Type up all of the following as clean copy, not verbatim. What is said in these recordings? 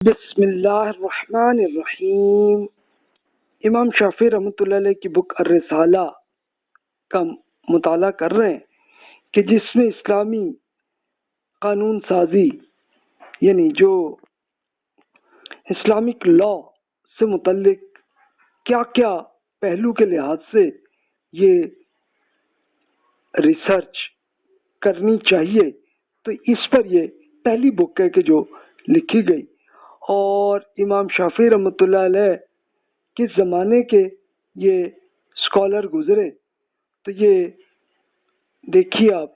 بسم اللہ الرحمن الرحیم۔ امام شافعی رحمۃ اللہ علیہ کی بک الرسالہ کا مطالعہ کر رہے ہیں کہ جس میں اسلامی قانون سازی یعنی جو اسلامک لا سے متعلق کیا کیا پہلو کے لحاظ سے یہ ریسرچ کرنی چاہیے، تو اس پر یہ پہلی بک ہے کہ جو لکھی گئی، اور امام شافعی رحمۃ اللہ علیہ کس زمانے کے یہ اسکالر گزرے، تو یہ دیکھیے آپ،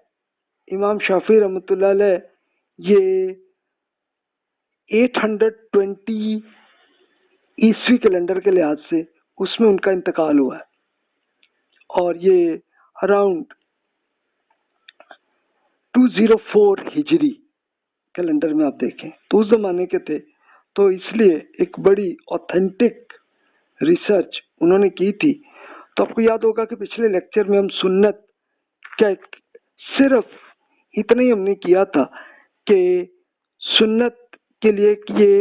امام شافعی رحمۃ اللہ علیہ یہ 820 عیسوی کیلنڈر کے لحاظ سے اس میں ان کا انتقال ہوا ہے، اور یہ اراؤنڈ 204 ہجری کیلنڈر میں آپ دیکھیں تو اس زمانے کے تھے، تو اس لیے ایک بڑی اوتھینٹک ریسرچ انہوں نے کی تھی۔ تو آپ کو یاد ہوگا کہ پچھلے لیکچر میں ہم سنت کا صرف اتنا ہی ہم نے کیا تھا کہ سنت کے لیے یہ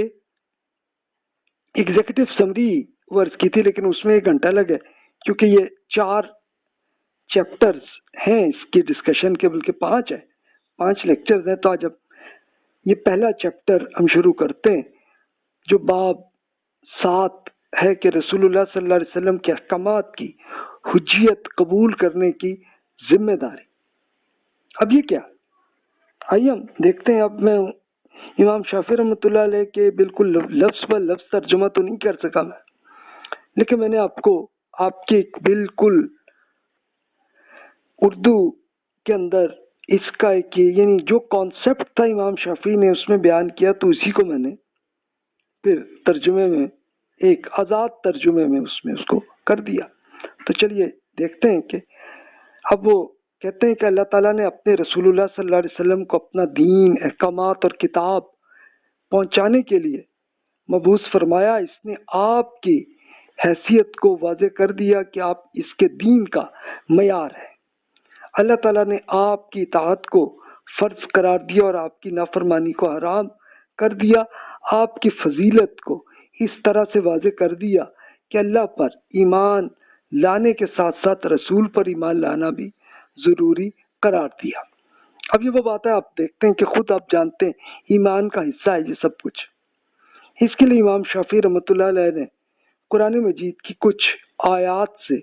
ایگزیکٹو سمری ورز کی تھی، لیکن اس میں 1 گھنٹہ لگے کیونکہ یہ 4 چیپٹرز ہیں اس کی ڈسکشن کے، بلکہ 5 ہے، 5 لیکچرز ہیں۔ تو آج اب یہ پہلا چیپٹر ہم شروع کرتے ہیں جو باب 7 ہے کہ رسول اللہ صلی اللہ علیہ وسلم کے احکامات کی حجیت قبول کرنے کی ذمہ داری۔ اب یہ کیا، آئیے ہم دیکھتے ہیں۔ اب میں امام شافعی رحمۃ اللہ علیہ کے بالکل لفظ پر لفظ ترجمہ تو نہیں کر سکا میں، لیکن میں نے آپ کو آپ کی بالکل اردو کے اندر اس کا ایک یعنی جو کانسیپٹ تھا امام شافعی نے اس میں بیان کیا، تو اسی کو میں نے پھر ترجمے میں ایک آزاد ترجمے میں اس کو کر دیا۔ تو چلیے دیکھتے ہیں کہ اب وہ کہتے ہیں کہ اللہ تعالیٰ نے اپنے رسول اللہ صلی اللہ علیہ وسلم کو اپنا دین، احکامات اور کتاب پہنچانے کے لیے مبعوث فرمایا۔ اس نے آپ کی حیثیت کو واضح کر دیا کہ آپ اس کے دین کا معیار ہے۔ اللہ تعالیٰ نے آپ کی اطاعت کو فرض قرار دیا اور آپ کی نافرمانی کو حرام کر دیا۔ آپ کی فضیلت کو اس طرح سے واضح کر دیا کہ اللہ پر ایمان لانے کے ساتھ ساتھ رسول پر ایمان لانا بھی ضروری قرار دیا۔ اب یہ وہ بات ہے، آپ دیکھتے ہیں کہ خود آپ جانتے ہیں ایمان کا حصہ ہے یہ سب کچھ۔ اس کے لیے امام شافعی رحمۃ اللہ علیہ نے قرآن مجید کی کچھ آیات سے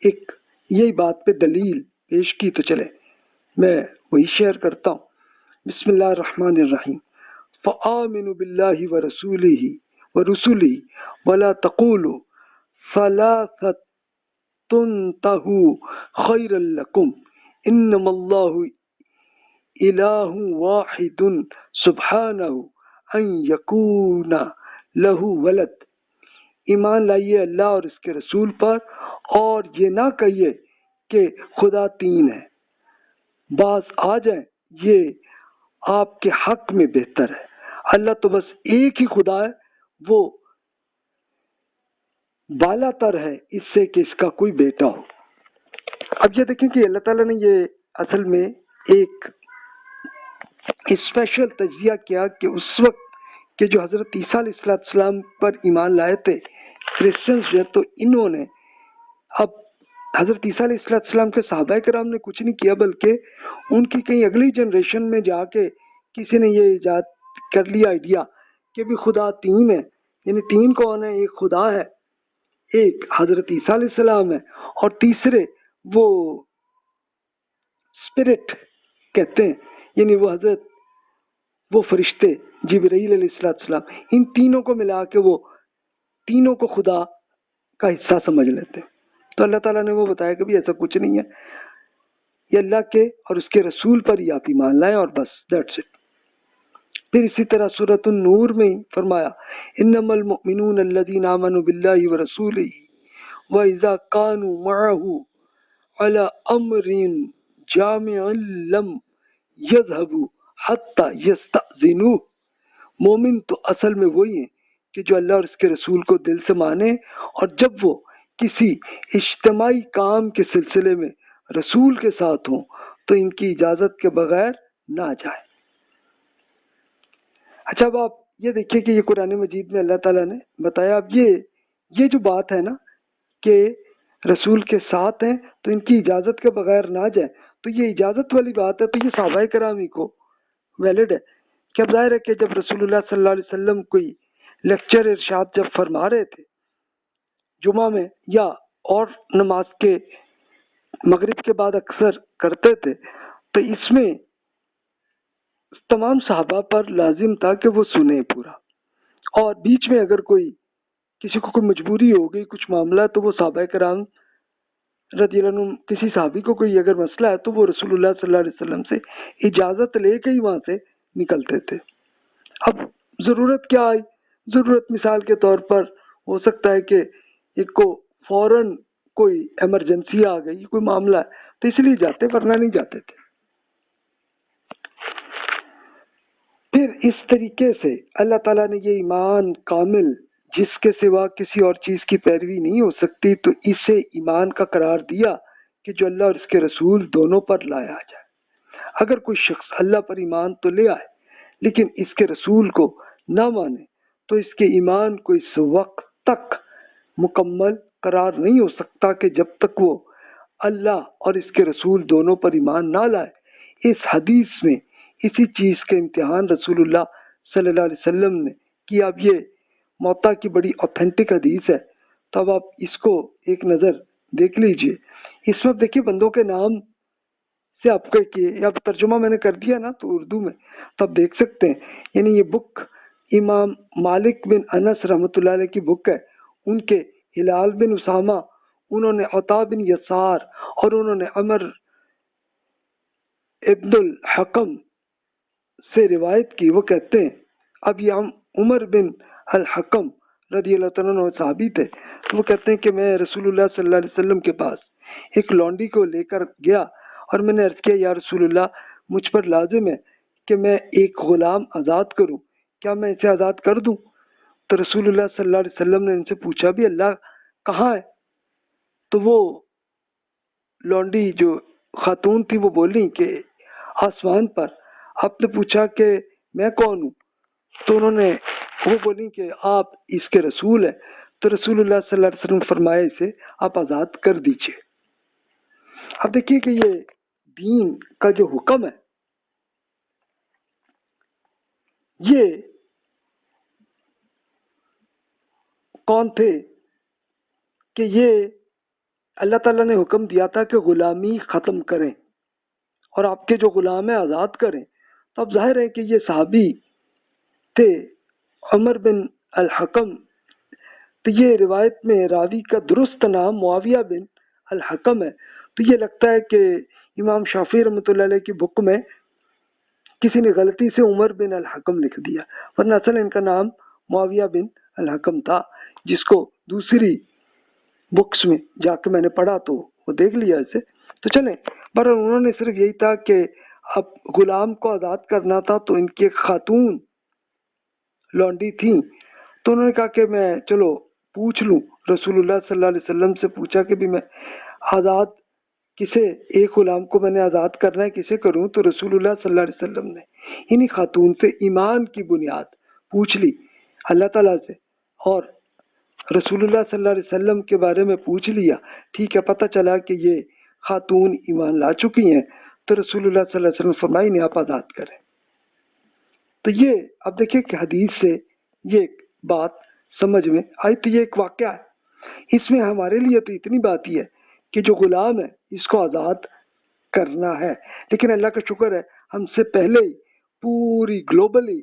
ایک یہی بات پہ دلیل پیش کی، تو چلے میں وہی شیئر کرتا ہوں۔ بسم اللہ الرحمن الرحیم۔ فآمنوا باللہ ورسولہ ولا تقولوا ثلاثۃ تنتہوا خیرا لکم انما اللہ الہ واحد سبحانہ ان یکون لہ ولد۔ ایمان لائیے اللہ اور اس کے رسول پر، اور یہ نہ کہیے کہ خدا 3 ہے، بعض آ جائیں، یہ آپ کے حق میں بہتر ہے۔ اللہ تو بس ایک ہی خدا ہے، وہ بالا تر ہے اس سے کہ اس کا کوئی بیٹا ہو۔ اب یہ دیکھیں کہ اللہ تعالیٰ نے یہ اصل میں ایک اسپیشل تجزیہ کیا کہ اس وقت کہ جو حضرت عیسیٰ علیہ السلام پر ایمان لائے تھے کرسچنز جو، تو انہوں نے اب حضرت عیسیٰ علیہ السلام کے صحابہ کرام نے کچھ نہیں کیا، بلکہ ان کی کہیں اگلی جنریشن میں جا کے کسی نے یہ ایجاد کر لیا آئیڈیا کہ بھی خدا 3 ہے، یعنی 3 کون ہے؟ ایک خدا ہے، ایک حضرت عیسیٰ علیہ السلام ہے، اور تیسرے وہ اسپرٹ کہتے ہیں، یعنی وہ حضرت وہ فرشتے جبرائیل علیہ السلام، ان تینوں کو ملا کے وہ تینوں کو خدا کا حصہ سمجھ لیتے ہیں۔ تو اللہ تعالیٰ نے وہ بتایا کہ بھی ایسا کچھ نہیں ہے، یہ اللہ کے اور اس کے رسول پر ہی آپ ایمان لائیں، اور بس دیٹس اٹ۔ پھر اسی طرح سورۃ النور میں فرمایا انما المؤمنون الذین آمنوا باللہ ورسولہ واذا كانوا معه على امر جامع لم يذهبوا حتى يستأذنوه۔ مومن تو اصل میں وہی ہیں کہ جو اللہ اور اس کے رسول کو دل سے مانے، اور جب وہ کسی اجتماعی کام کے سلسلے میں رسول کے ساتھ ہوں تو ان کی اجازت کے بغیر نہ جائیں۔ اچھا، اب آپ یہ دیکھیے کہ یہ قرآن مجید میں اللہ تعالیٰ نے بتایا. اب یہ جو بات ہے نا کہ رسول کے ساتھ ہیں تو ان کی اجازت کے بغیر نہ جائیں، تو یہ اجازت والی بات ہے، تو یہ صحابہ کرام ہی کو ویلڈ ہے. کہ اب ظاہر ہے کہ جب رسول اللہ صلی اللہ علیہ وسلم کوئی لیکچر ارشاد جب فرما رہے تھے جمعہ میں یا اور نماز کے مغرب کے بعد اکثر کرتے تھے، تو اس میں تمام صحابہ پر لازم تھا کہ وہ سنیں پورا، اور بیچ میں اگر کسی کو کوئی مجبوری ہو گئی کچھ معاملہ، تو وہ صحابہ کرام رضی اللہ عنہم کسی صحابی کو کوئی اگر مسئلہ ہے تو وہ رسول اللہ صلی اللہ علیہ وسلم سے اجازت لے کے ہی وہاں سے نکلتے تھے. اب ضرورت کیا آئی؟ ضرورت مثال کے طور پر ہو سکتا ہے کہ ایک کو فوراً کوئی ایمرجنسی آ گئی، کوئی معاملہ ہے، تو اس لیے جاتے، ورنہ نہیں جاتے تھے. پھر اس طریقے سے اللہ تعالیٰ نے یہ ایمان کامل جس کے سوا کسی اور چیز کی پیروی نہیں ہو سکتی، تو اسے ایمان کا قرار دیا کہ جو اللہ اور اس کے رسول دونوں پر لایا جائے. اگر کوئی شخص اللہ پر ایمان تو لے آئے لیکن اس کے رسول کو نہ مانے تو اس کے ایمان کو اس وقت تک مکمل قرار نہیں ہو سکتا کہ جب تک وہ اللہ اور اس کے رسول دونوں پر ایمان نہ لائے. اس حدیث میں اسی چیز کا امتحان رسول اللہ صلی اللہ علیہ وسلم نے کیا. اب یہ موطا کی بڑی اوتھینٹک حدیث ہے، تو اب آپ اس کو ایک نظر دیکھ لیجئے. اس وقت دیکھیے بندوں کے نام سے آپ کو اب ترجمہ میں نے کر دیا نا تو اردو میں، تو آپ دیکھ سکتے ہیں. یعنی یہ بک امام مالک بن انس رحمۃ اللہ علیہ کی بک ہے. ان کے ہلال بن اسامہ، انہوں نے عطا بن یسار اور انہوں نے عمر ابن الحکم سے روایت کی. وہ کہتے ہیں، اب یہ عمر بن الحکم رضی اللہ تعالیٰ عنہ صحابی تھے، تو وہ کہتے ہیں کہ میں رسول اللہ صلی اللہ علیہ وسلم کے پاس ایک لونڈی کو لے کر گیا اور میں نے عرض کیا یا رسول اللہ مجھ پر لازم ہے کہ میں ایک غلام آزاد کروں، کیا میں اسے آزاد کر دوں؟ تو رسول اللہ صلی اللہ علیہ وسلم نے ان سے پوچھا بھی اللہ کہاں ہے؟ تو وہ لونڈی جو خاتون تھی وہ بولی کہ آسمان پر. آپ نے پوچھا کہ میں کون ہوں؟ تو انہوں نے وہ بولی کہ آپ اس کے رسول ہیں. تو رسول اللہ صلی اللہ علیہ وسلم فرمائے اسے آپ آزاد کر دیجئے. اب دیکھیے کہ یہ دین کا جو حکم ہے یہ کون تھے کہ یہ اللہ تعالیٰ نے حکم دیا تھا کہ غلامی ختم کریں اور آپ کے جو غلام ہیں آزاد کریں. تو اب ظاہر ہے کہ یہ صحابی تھے عمر بن الحکم. تو یہ روایت میں راوی کا درست نام معاویہ بن الحکم ہے. تو یہ لگتا ہے کہ امام شافعی رحمۃ اللہ علیہ کی بک میں کسی نے غلطی سے عمر بن الحکم لکھ دیا، ورنہ اصل ان کا نام معاویہ بن الحکم تھا، جس کو دوسری بکس میں جا کے میں نے پڑھا تو وہ دیکھ لیا اسے. تو چلیں، پر انہوں نے صرف یہی تھا کہ اب غلام کو آزاد کرنا تھا. تو ان کی ایک خاتون لونڈی تھیں، تو انہوں نے کہا کہ میں چلو پوچھ لوں. رسول اللہ صلی اللہ علیہ وسلم سے پوچھا کہ بھی میں آزاد کسے، ایک غلام کو میں نے آزاد کرنا ہے، کسے کروں؟ تو رسول اللہ صلی اللہ علیہ وسلم نے انہی خاتون سے ایمان کی بنیاد پوچھ لی اللہ تعالیٰ سے، اور رسول اللہ صلی اللہ علیہ وسلم کے بارے میں پوچھ لیا. ٹھیک ہے، پتہ چلا کہ یہ خاتون ایمان لا چکی ہیں. تو رسول اللہ صلی اللہ علیہ وسلم فرمائی انہیں آپ آزاد کریں. تو یہ اب دیکھیں کہ حدیث سے یہ بات سمجھ میں آئی. تو یہ ایک واقعہ ہے، اس میں ہمارے لیے تو اتنی بات ہی ہے کہ جو غلام ہے اس کو آزاد کرنا ہے. لیکن اللہ کا شکر ہے ہم سے پہلے ہی پوری گلوبلی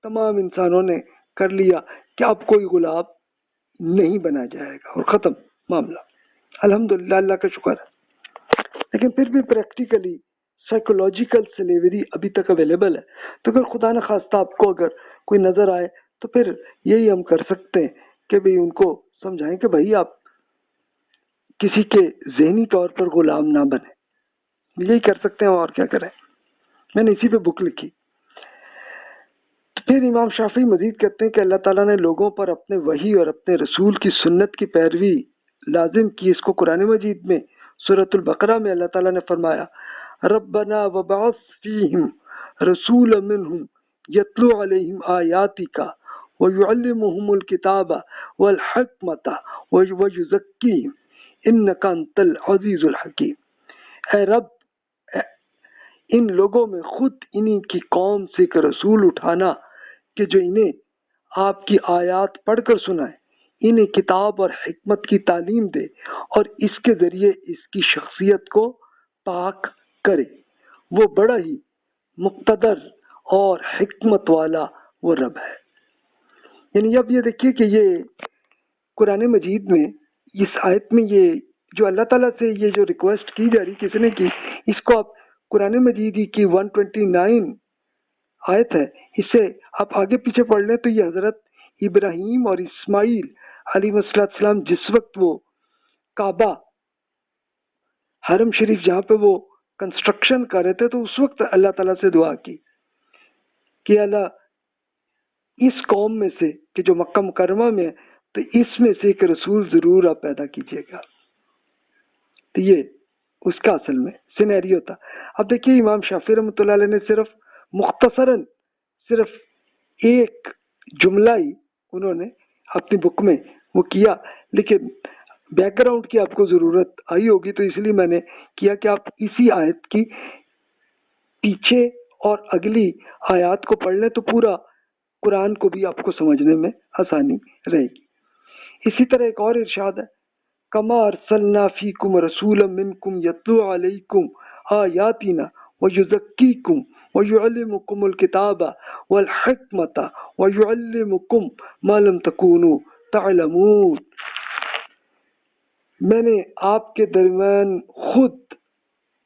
تمام انسانوں نے کر لیا کہ اب کوئی غلام نہیں بنا جائے گا اور ختم معاملہ. الحمدللہ، اللہ کا شکر ہے. لیکن پھر بھی پریکٹیکلی سائیکولوجیکل سلیوری ابھی تک اویلیبل ہے. تو اگر خدا نہ خواستہ آپ کو اگر کوئی نظر آئے تو پھر یہی ہم کر سکتے ہیں کہ بھی ان کو سمجھائیں کہ بھائی آپ کسی کے ذہنی طور پر غلام نہ بنے. یہی کر سکتے ہیں، اور کیا کریں. میں نے اسی پہ بک لکھی. پھر امام شافعی مزید کہتے ہیں کہ اللہ تعالیٰ نے لوگوں پر اپنے وحی اور اپنے رسول کی سنت کی پیروی لازم کی. اس کو قرآن مجید میں سورۃ البقرہ میں اللہ تعالیٰ نے فرمایا ربنا وبعث فیہم رسولا منہم یتلو علیہم آیاتک وَيُعَلِّمُهُمُ الْكِتَابَ وَالْحِكْمَةَ وَيُزَكِّيهِمْ إِنَّكَ أَنْتَ الْعَزِيزُ الْحَكِيمُ۔ اے رب، ان لوگوں میں خود انہی کی قوم سے ایک رسول اٹھانا کہ جو انہیں آپ کی آیات پڑھ کر سنائے، انہیں کتاب اور حکمت کی تعلیم دے اور اس کے ذریعے اس کی شخصیت کو پاک کرے۔ وہ بڑا ہی مقتدر اور حکمت والا وہ رب ہے۔ یعنی اب یہ دیکھیے کہ یہ قرآن مجید میں اس آیت میں یہ جو اللہ تعالیٰ سے یہ جو ریکویسٹ کی جا رہی کس نے کی، اس کو آپ قرآن مجید کی 129 آیت ہے، اس سے آپ آگے پیچھے پڑھ لیں تو یہ حضرت ابراہیم اور اسماعیل علیہ السلام جس وقت وہ کعبہ حرم شریف جہاں پہ وہ کنسٹرکشن کر رہے تھے تو اس وقت اللہ تعالیٰ سے دعا کی کہ اللہ اس قوم میں سے کہ جو مکہ مکرمہ میں ہے تو اس میں سے ایک رسول ضرور آپ پیدا کیجیے گا۔ تو یہ اس کا اصل میں سینیریو تھا۔ اب دیکھیے امام شافعی رحمۃ اللہ علیہ نے صرف مختصراً صرف ایک جملہ ہی انہوں نے اپنی بک میں وہ کیا، لیکن بیک گراؤنڈ کی آپ کو ضرورت آئی ہوگی تو اس لیے میں نے کیا کہ آپ اسی آیت کی پیچھے اور اگلی آیات کو پڑھ لیں تو پورا قرآن کو بھی آپ کو سمجھنے میں آسانی رہے گی۔ اسی طرح ایک اور ارشاد ہے، کما ارسلنا فیکم رسولا منکم یتلو علیکم آیاتنا ویزکیکم ویعلمکم الکتاب والحکمت ویعلمکم ما لم تکونوا تعلمون۔ میں نے آپ کے درمیان خود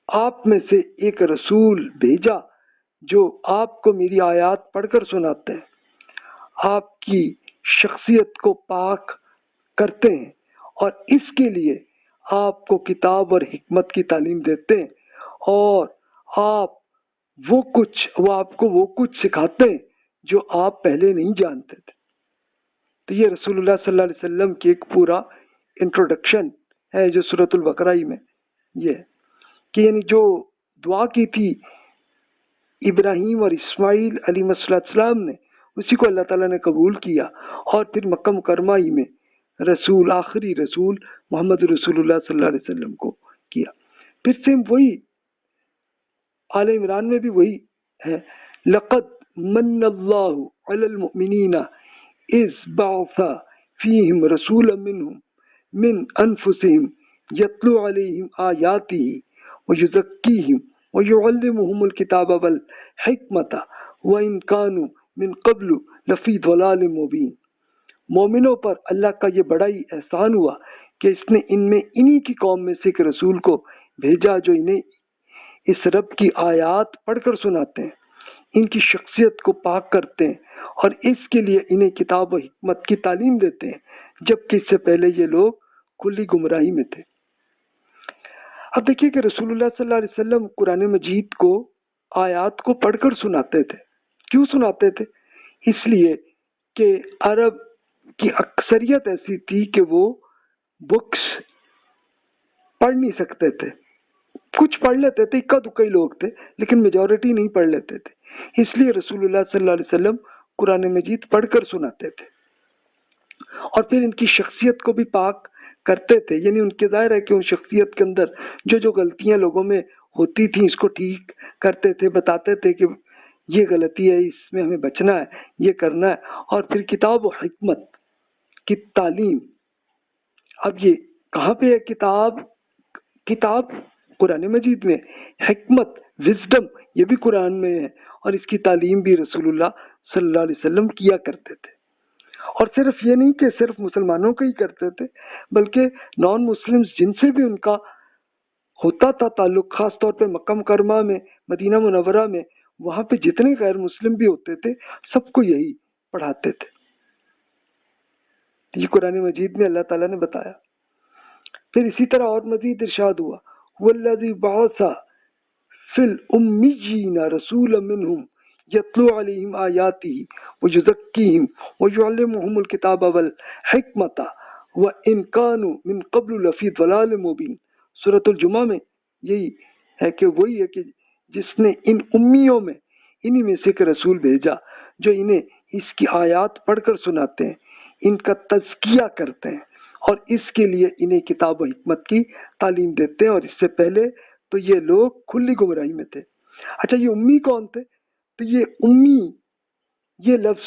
آپ میں سے ایک رسول بھیجا جو آپ کو میری آیات پڑھ کر سناتے ہیں، آپ کی شخصیت کو پاک کرتے ہیں اور اس کے لیے آپ کو کتاب اور حکمت کی تعلیم دیتے ہیں، اور وہ آپ کو وہ کچھ سکھاتے ہیں جو آپ پہلے نہیں جانتے تھے۔ تو یہ رسول اللہ صلی اللہ علیہ وسلم کی ایک پورا انٹروڈکشن ہے جو سورۃ البقرہ میں یہ ہے کہ یعنی جو دعا کی تھی ابراہیم اور اسماعیل علیہ السلام نے، اسی کو اللہ تعالیٰ نے قبول کیا اور پھر مکہ مکرمہ ہی میں رسول آخری رسول محمد رسول اللہ صلی اللہ علیہ وسلم کو کیا۔ پھر سیم وہی آل عمران میں بھی وہی ہے، لقد من اللہ علی المؤمنین اذ بعث فیہم رسولا منہم من انفسہم یتلو علیہم آیاتہ ویزکیہم ویعلمہم الکتاب والحکمۃ وإن کانوا من قبل لفی ضلال مبین۔ مومنوں پر اللہ کا یہ بڑا ہی احسان ہوا کہ اس نے ان میں انہی کی قوم میں سے ایک رسول کو بھیجا جو انہیں اس رب کی آیات پڑھ کر سناتے ہیں، ان کی شخصیت کو پاک کرتے ہیں اور اس کے لیے انہیں کتاب و حکمت کی تعلیم دیتے ہیں، جبکہ اس سے پہلے یہ لوگ کھلی گمراہی میں تھے۔ اب دیکھیے کہ رسول اللہ صلی اللہ علیہ وسلم قرآن مجید کو آیات کو پڑھ کر سناتے تھے۔ کیوں سناتے تھے؟ اس لیے کہ عرب کی اکثریت ایسی تھی کہ وہ بکس پڑھ نہیں سکتے تھے، کچھ پڑھ لیتے تھے، اکا دکا ہی لوگ تھے، لیکن میجورٹی نہیں پڑھ لیتے تھے۔ اس لیے رسول اللہ صلی اللہ علیہ وسلم قرآن مجید پڑھ کر سناتے تھے اور پھر ان کی شخصیت کو بھی پاک کرتے تھے، یعنی ان کے ظاہر ہے کہ ان شخصیت کے اندر جو غلطیاں لوگوں میں ہوتی تھیں اس کو ٹھیک کرتے تھے، بتاتے تھے کہ یہ غلطی ہے، اس میں ہمیں بچنا ہے، یہ کرنا ہے، اور پھر کتاب و حکمت کی تعلیم۔ اب یہ کہاں پہ ہے کتاب قرآن مجید میں، حکمت وزڈم یہ بھی قرآن میں ہے، اور اس کی تعلیم بھی رسول اللہ صلی اللہ علیہ وسلم کیا کرتے تھے۔ اور صرف یہ نہیں کہ صرف مسلمانوں کا ہی کرتے تھے، بلکہ نان مسلمز جن سے بھی ان کا ہوتا تھا تعلق، خاص طور پہ مکہ مکرمہ میں، مدینہ منورہ میں، وہاں پہ جتنے غیر مسلم بھی ہوتے تھے سب کو یہی پڑھاتے تھے۔ یہ قرآن مجید میں اللہ تعالیٰ نے بتایا۔ پھر اسی طرح اور مزید ارشاد ہوا، وَالَّذِي بَعَثَ فِي الْأُمِّيِّينَ رَسُولًا مِّنْهُمْ يَتْلُو عَلَيْهِمْ آيَاتِهِ وَيُزَكِّيهِمْ وَيُعَلِّمُهُمُ الْكِتَابَ وَالْحِكْمَةَ وَإِنْ كَانُوا مِنْ قَبْلُ لَفِي ضَلَالٍ مُبِينٍ۔ سورۃ الجمعہ میں یہی ہے کہ وہی ہے کہ جس نے ان امیوں میں انہی میں سے ایک رسول بھیجا جو انہیں اس کی آیات پڑھ کر سناتے ہیں، ان کا تزکیہ کرتے ہیں اور اس کے لیے انہیں کتاب و حکمت کی تعلیم دیتے ہیں، اور اس سے پہلے تو یہ لوگ کھلی گمراہی میں تھے۔ اچھا، یہ امی کون تھے؟ تو یہ امی، یہ لفظ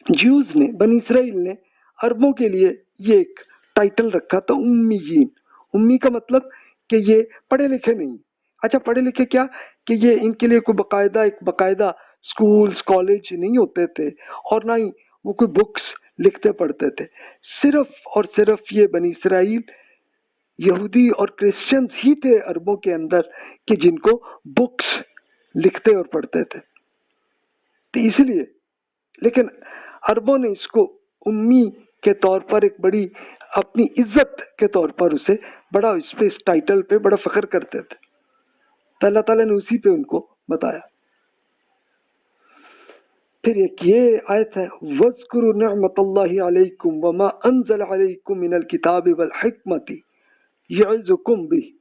جیوز نے، بنی اسرائیل نے عربوں کے لیے یہ ایک ٹائٹل رکھا تھا، امیین۔ امی کا مطلب کہ یہ پڑھے لکھے نہیں۔ اچھا، پڑھے لکھے کیا کہ یہ ان کے لیے کوئی باقاعدہ سکولز کالج نہیں ہوتے تھے، اور نہ ہی وہ کوئی بکس لکھتے پڑھتے تھے۔ صرف اور صرف یہ بنی اسرائیل یہودی اور کرسچنز ہی تھے عربوں کے اندر کہ جن کو بکس لکھتے اور پڑھتے تھے۔ تو اس لیے لیکن عربوں نے اس کو امی کے طور پر ایک بڑی اپنی عزت کے طور پر اسے بڑا، اس پہ، اس ٹائٹل پہ بڑا فخر کرتے تھے، تو اللہ تعالیٰ نے اسی پہ ان کو بتایا۔ پھر ایک یہ آیت ہے، وَاذْكُرُوا نِعْمَةَ اللَّهِ عَلَيْكُمْ وَمَا أَنزَلَ عَلَيْكُمْ مِنَ الْكِتَابِ وَالْحِكْمَةِ يَعِظُكُمْ بِهِ۔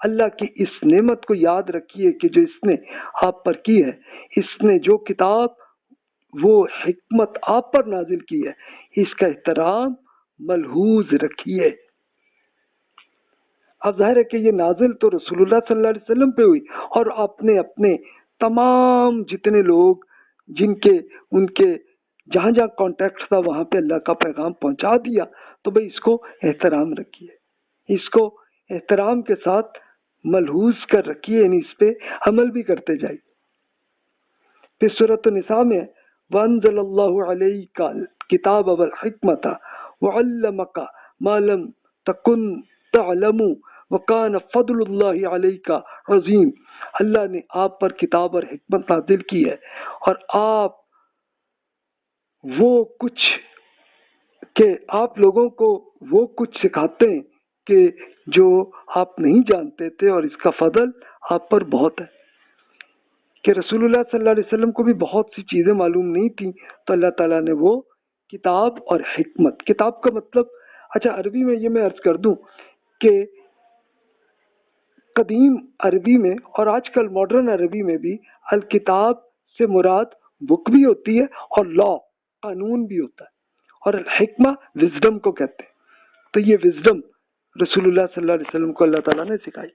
اللہ کی اس نعمت کو یاد رکھیے کہ جو اس نے آپ پر کی ہے، اس نے جو کتاب وہ حکمت آپ پر نازل کی ہے، اس کا احترام ملحوظ رکھیے۔ اب ظاہر ہے کہ یہ نازل تو رسول اللہ صلی اللہ علیہ وسلم پہ ہوئی، اور آپ نے اپنے تمام جتنے لوگ جن کے ان کے جہاں جہاں کانٹیکٹ تھا وہاں پہ اللہ کا پیغام پہنچا دیا، تو بھئی اس کو احترام رکھیے، اس کو احترام کے ساتھ ملحوظ کر رکھیے، یعنی اس پہ عمل بھی کرتے جائیے۔ پھر سورۃ النساء میں وَأَنزَلَ اللَّهُ عَلَيْكَ الْكِتَابَ وَالْحِكْمَةَ وَعَلَّمَكَ مَا لَمْ تَكُنْ تَعْلَمُ وَكَانَ فَضْلُ اللَّهِ عَلَيْكَ عَظِيمٌ۔ اللہ نے آپ پر کتاب اور حکمت نازل کی ہے، اور آپ وہ کچھ کہ آپ لوگوں کو وہ کچھ سکھاتے ہیں کہ جو آپ نہیں جانتے تھے، اور اس کا فضل آپ پر بہت ہے۔ کہ رسول اللہ صلی اللہ علیہ وسلم کو بھی بہت سی چیزیں معلوم نہیں تھیں، تو اللہ تعالیٰ نے وہ کتاب اور حکمت، کتاب کا مطلب، اچھا عربی میں یہ میں عرض کر دوں کہ قدیم عربی میں اور آج کل ماڈرن عربی میں بھی الکتاب سے مراد بک بھی ہوتی ہے، اور لا قانون بھی ہوتا ہے، اور الحکمہ وزڈم کو کہتے ہیں۔ تو یہ وزڈم رسول اللہ صلی اللہ علیہ وسلم کو اللہ تعالیٰ نے سکھائی۔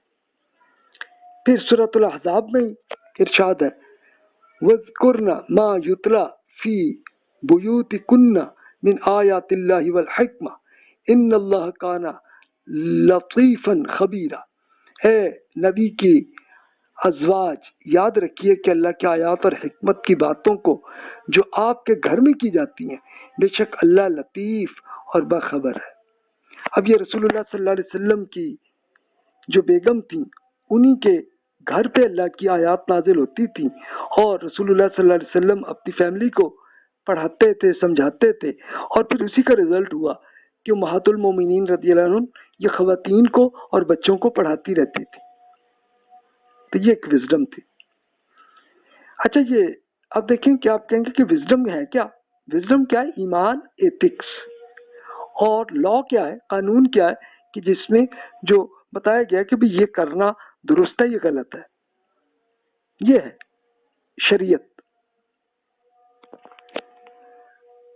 پھر سورۃ الاحزاب میں ارشاد ہے، وَاذْكُرْنَ مَا يُتْلَى فِي بُيُوتِكُنَّ مِنْ آيَاتِ اللَّهِ وَالْحِكْمَةِ إِنَّ اللَّهَ كَانَ لَطِيفًا خَبِيرًا۔ اے نبی کی ازواج، یاد رکھیے کہ اللہ کی آیات اور حکمت کی باتوں کو جو آپ کے گھر میں کی جاتی ہیں، بے شک اللہ لطیف اور باخبر ہے۔ اب یہ رسول اللہ صلی اللہ علیہ وسلم کی جو بیگم تھیں، انہی کے گھر پہ اللہ کی آیات نازل ہوتی تھی، اور رسول اللہ صلی اللہ علیہ وسلم اپنی فیملی کو پڑھاتے تھے، سمجھاتے تھے، اور پھر اسی کا رزلٹ ہوا کہ امہات المومنین رضی اللہ عنہ یہ خواتین کو اور بچوں کو پڑھاتی رہتی تھی۔ تو یہ ایک وزڈم تھی۔ اچھا، یہ اب دیکھیں کہ آپ کہیں گے کہ وزڈم ہے کیا؟ وزڈم کیا ہے؟ ایمان، ایتھکس، اور لا کیا ہے؟ قانون کیا ہے کہ جس میں جو بتایا گیا کہ بھی یہ کرنا درست ہے، یہ غلط ہے، یہ ہے شریعت۔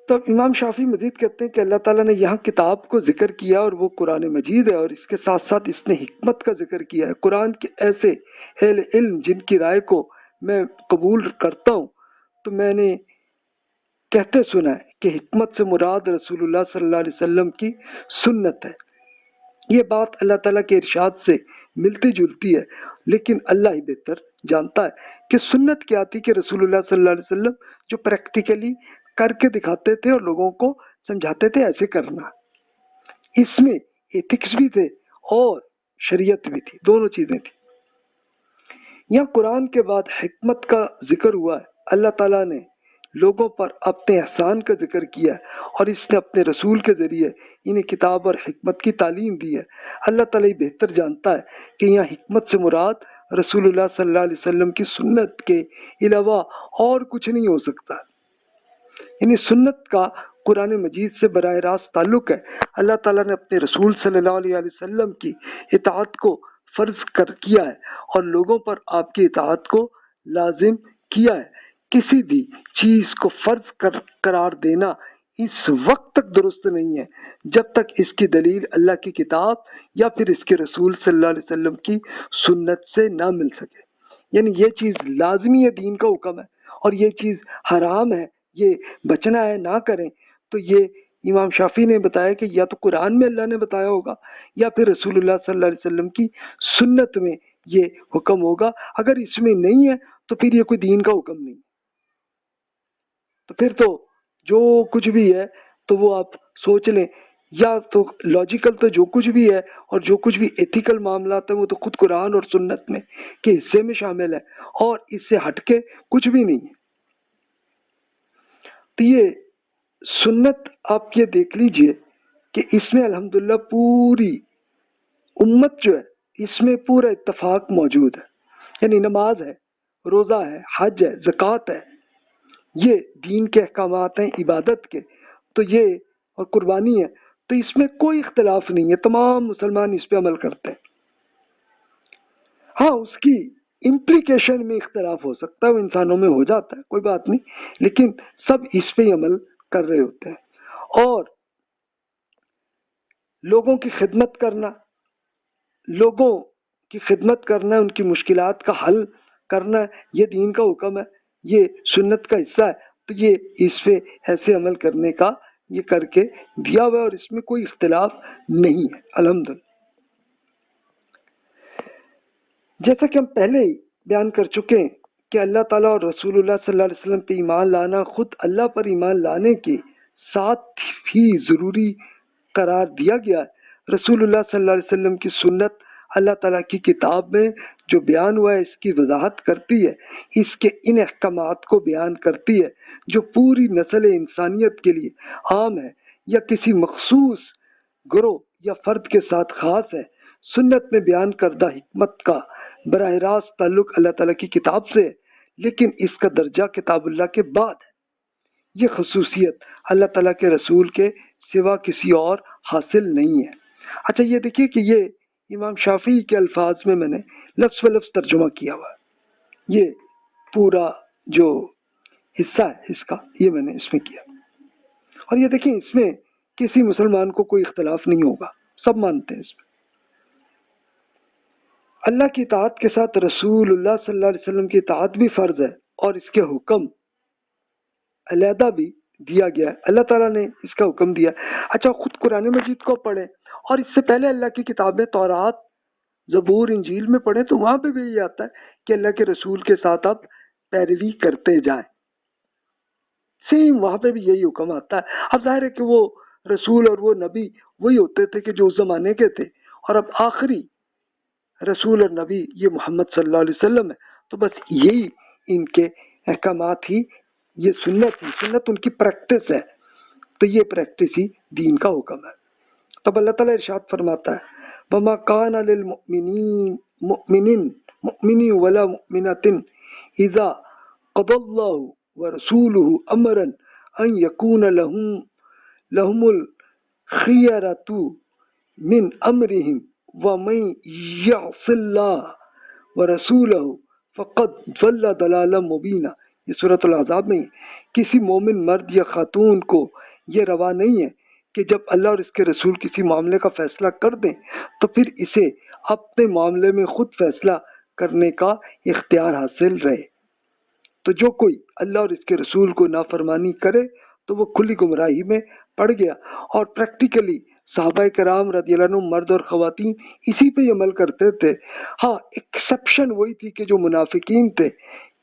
تو امام شافعی مزید کہتے ہیں کہ اللہ تعالیٰ نے یہاں کتاب کو ذکر کیا، اور وہ قرآن مجید ہے، اور اس کے ساتھ ساتھ اس نے حکمت کا ذکر کیا ہے۔ قرآن کے ایسے اہل علم جن کی رائے کو میں قبول کرتا ہوں، تو میں نے کہتے سنا ہے کہ حکمت سے مراد رسول اللہ صلی اللہ علیہ وسلم کی سنت ہے۔ یہ بات اللہ تعالیٰ کے ارشاد سے ملتی جلتی ہے، لیکن اللہ ہی بہتر جانتا ہے کہ سنت کیا تھی کہ رسول اللہ صلی اللہ علیہ وسلم جو پریکٹیکلی کر کے دکھاتے تھے اور لوگوں کو سمجھاتے تھے ایسے کرنا۔ اس میں ایتھکس بھی تھے اور شریعت بھی تھی، دونوں چیزیں تھیں۔ یہاں قرآن کے بعد حکمت کا ذکر ہوا ہے۔ اللہ تعالیٰ نے لوگوں پر اپنے احسان کا ذکر کیا ہے، اور اس نے اپنے رسول کے ذریعے انہیں کتاب اور حکمت کی تعلیم دی ہے۔ اللہ تعالیٰ بہتر جانتا ہے کہ یہاں حکمت سے مراد رسول اللہ صلی اللہ علیہ وسلم کی سنت کے علاوہ اور کچھ نہیں ہو سکتا، یعنی سنت کا قرآن مجید سے براہ راست تعلق ہے۔ اللہ تعالیٰ نے اپنے رسول صلی اللہ علیہ وسلم کی اطاعت کو فرض کیا ہے، اور لوگوں پر آپ کی اطاعت کو لازم کیا ہے کسی بھی چیز کو فرض قرار دینا اس وقت تک درست نہیں ہے جب تک اس کی دلیل اللہ کی کتاب یا پھر اس کے رسول صلی اللہ علیہ وسلم کی سنت سے نہ مل سکے. یعنی یہ چیز لازمی ہے، دین کا حکم ہے، اور یہ چیز حرام ہے، یہ بچنا ہے، نہ کریں. تو یہ امام شافعی نے بتایا کہ یا تو قرآن میں اللہ نے بتایا ہوگا یا پھر رسول اللہ صلی اللہ علیہ وسلم کی سنت میں یہ حکم ہوگا. اگر اس میں نہیں ہے تو پھر یہ کوئی دین کا حکم نہیں. تو پھر تو جو کچھ بھی ہے تو وہ آپ سوچ لیں، یا تو لاجیکل تو جو کچھ بھی ہے اور جو کچھ بھی ایتھیکل معاملات ہیں وہ تو خود قرآن اور سنت میں کے حصے میں شامل ہے، اور اس سے ہٹ کے کچھ بھی نہیں ہے. تو یہ سنت آپ یہ دیکھ لیجئے کہ اس میں الحمدللہ پوری امت جو ہے اس میں پورا اتفاق موجود ہے. یعنی نماز ہے، روزہ ہے، حج ہے، زکوٰۃ ہے، یہ دین کے احکامات ہیں عبادت کے، تو یہ اور قربانی ہے، تو اس میں کوئی اختلاف نہیں ہے، تمام مسلمان اس پہ عمل کرتے ہیں. ہاں اس کی امپلیکیشن میں اختلاف ہو سکتا ہے، وہ انسانوں میں ہو جاتا ہے، کوئی بات نہیں، لیکن سب اس پہ عمل کر رہے ہوتے ہیں. اور لوگوں کی خدمت کرنا، لوگوں کی خدمت کرنا، ان کی مشکلات کا حل کرنا، یہ دین کا حکم ہے، یہ سنت کا حصہ ہے. تو یہ اس پہ ایسے عمل کرنے کا یہ کر کے دیا ہوا ہے، اور اس میں کوئی اختلاف نہیں ہے الحمدللہ. جیسا کہ ہم پہلے ہی بیان کر چکے ہیں کہ اللہ تعالیٰ اور رسول اللہ صلی اللہ علیہ وسلم پہ ایمان لانا خود اللہ پر ایمان لانے کے ساتھ ہی ضروری قرار دیا گیا ہے. رسول اللہ صلی اللہ علیہ وسلم کی سنت اللہ تعالیٰ کی کتاب میں جو بیان ہوا ہے اس کی وضاحت کرتی ہے، اس کے ان احکامات کو بیان کرتی ہے جو پوری نسل انسانیت کے لیے عام ہے یا کسی مخصوص گروہ یا فرد کے ساتھ خاص ہے. سنت میں بیان کردہ حکمت کا براہ راست تعلق اللہ تعالیٰ کی کتاب سے ہے، لیکن اس کا درجہ کتاب اللہ کے بعد ہے. یہ خصوصیت اللہ تعالیٰ کے رسول کے سوا کسی اور حاصل نہیں ہے. اچھا یہ دیکھیے کہ یہ امام شافعی کے الفاظ میں نے لفظ و لفظ ترجمہ کیا ہوا ہے. یہ پورا جو حصہ ہے اس کا یہ میں نے اس میں کیا، اور یہ دیکھیں اس میں کسی مسلمان کو کوئی اختلاف نہیں ہوگا، سب مانتے ہیں اس میں. اللہ کی اطاعت کے ساتھ رسول اللہ صلی اللہ علیہ وسلم کی اطاعت بھی فرض ہے، اور اس کے حکم علیحدہ بھی دیا گیا ہے. اللہ تعالیٰ نے اس کا حکم دیا. اچھا خود قرآن مجید کو پڑھیں، اور اس سے پہلے اللہ کی کتابیں تورات، زبور، انجیل میں پڑھیں تو وہاں پہ بھی یہ آتا ہے کہ اللہ کے رسول کے ساتھ آپ پیروی کرتے جائیں. سیم وہاں پہ بھی یہی حکم آتا ہے. اب ظاہر ہے کہ وہ رسول اور وہ نبی وہی ہوتے تھے کہ جو اس زمانے کے تھے، اور اب آخری رسول اور نبی یہ محمد صلی اللہ علیہ وسلم ہے. تو بس یہی ان کے احکامات ہی، یہ سنت ان کی پریکٹس ہے، تو یہ پریکٹس ہی دین کا حکم ہے. تب اللہ تعالیٰ ارشاد فرماتا ہے وَمَا كَانَ لِلْمُؤْمِنِينَ وَلَا مُؤْمِنَةٍ إِذَا قَضَى اللَّهُ وَرَسُولُهُ أَمْرًا أَن يَكُونَ لَهُمُ الْخِيَرَةُ مِنْ أَمْرِهِمْ وَمَن يَعْصِ اللَّهَ وَرَسُولَهُ فَقَدْ ضَلَّ ضَلَالًا مُبِينًا. یہ سورۃ الاحزاب میں کسی مومن مرد یا خاتون کو یہ روا نہیں ہے کہ جب اللہ اور اس کے رسول کسی معاملے کا فیصلہ کر دیں تو پھر اسے اپنے معاملے میں خود فیصلہ کرنے کا اختیار حاصل رہے. تو جو کوئی اللہ اور اس کے رسول کو نافرمانی کرے تو وہ کھلی گمراہی میں پڑ گیا. اور پریکٹیکلی صحابہ کرام رضی اللہ عنہم مرد اور خواتین اسی پہ عمل کرتے تھے. ہاں ایکسیپشن وہی تھی کہ جو منافقین تھے،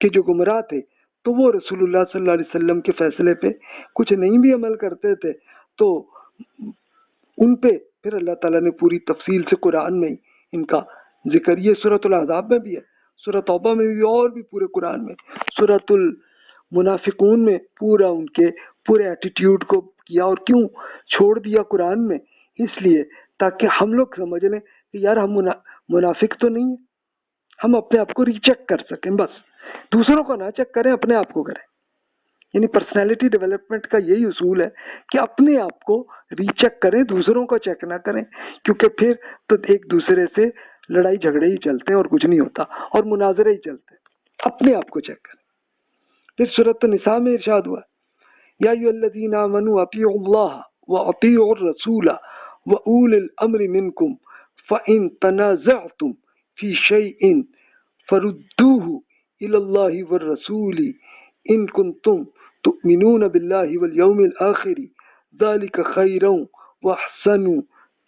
کہ جو گمراہ تھے، تو وہ رسول اللہ صلی اللہ علیہ وسلم کے فیصلے پہ کچھ نہیں بھی عمل کرتے تھے، تو ان پہ پھر اللہ تعالیٰ نے پوری تفصیل سے قرآن میں ان کا ذکر، یہ سورۃ الاحزاب میں بھی ہے، سورۃ توبہ میں بھی، اور بھی پورے قرآن میں، سورۃ المنافقون میں پورا ان کے پورے ایٹیٹیوڈ کو کیا. اور کیوں چھوڑ دیا قرآن میں؟ اس لیے تاکہ ہم لوگ سمجھ لیں کہ یار ہم منافق تو نہیں ہیں، ہم اپنے آپ کو ریچیک کر سکیں. بس دوسروں کو نہ چیک کریں، اپنے آپ کو کریں. یعنی پرسنالٹی ڈیولپمنٹ کا یہی اصول ہے کہ اپنے آپ کو ریچیک کریں، دوسروں کو چیک نہ کریں، کیونکہ پھر تو ایک دوسرے سے لڑائی جھگڑے ہی چلتے ہیں اور کچھ نہیں ہوتا، اور مناظرے ہی چلتے ہیں. اپنے آپ کو چیک کریں. پھر سورۃ النساء میں ارشاد ہوا یا ایھا آمنوا اطیعوا اللہ واطیعوا الرسول واولی الامر منکم فإن تنازعتم فی شیء فردوه الی اللہ والرسول ان کنتم تؤمنون باللہ والیوم الآخر ذلک خیر واحسن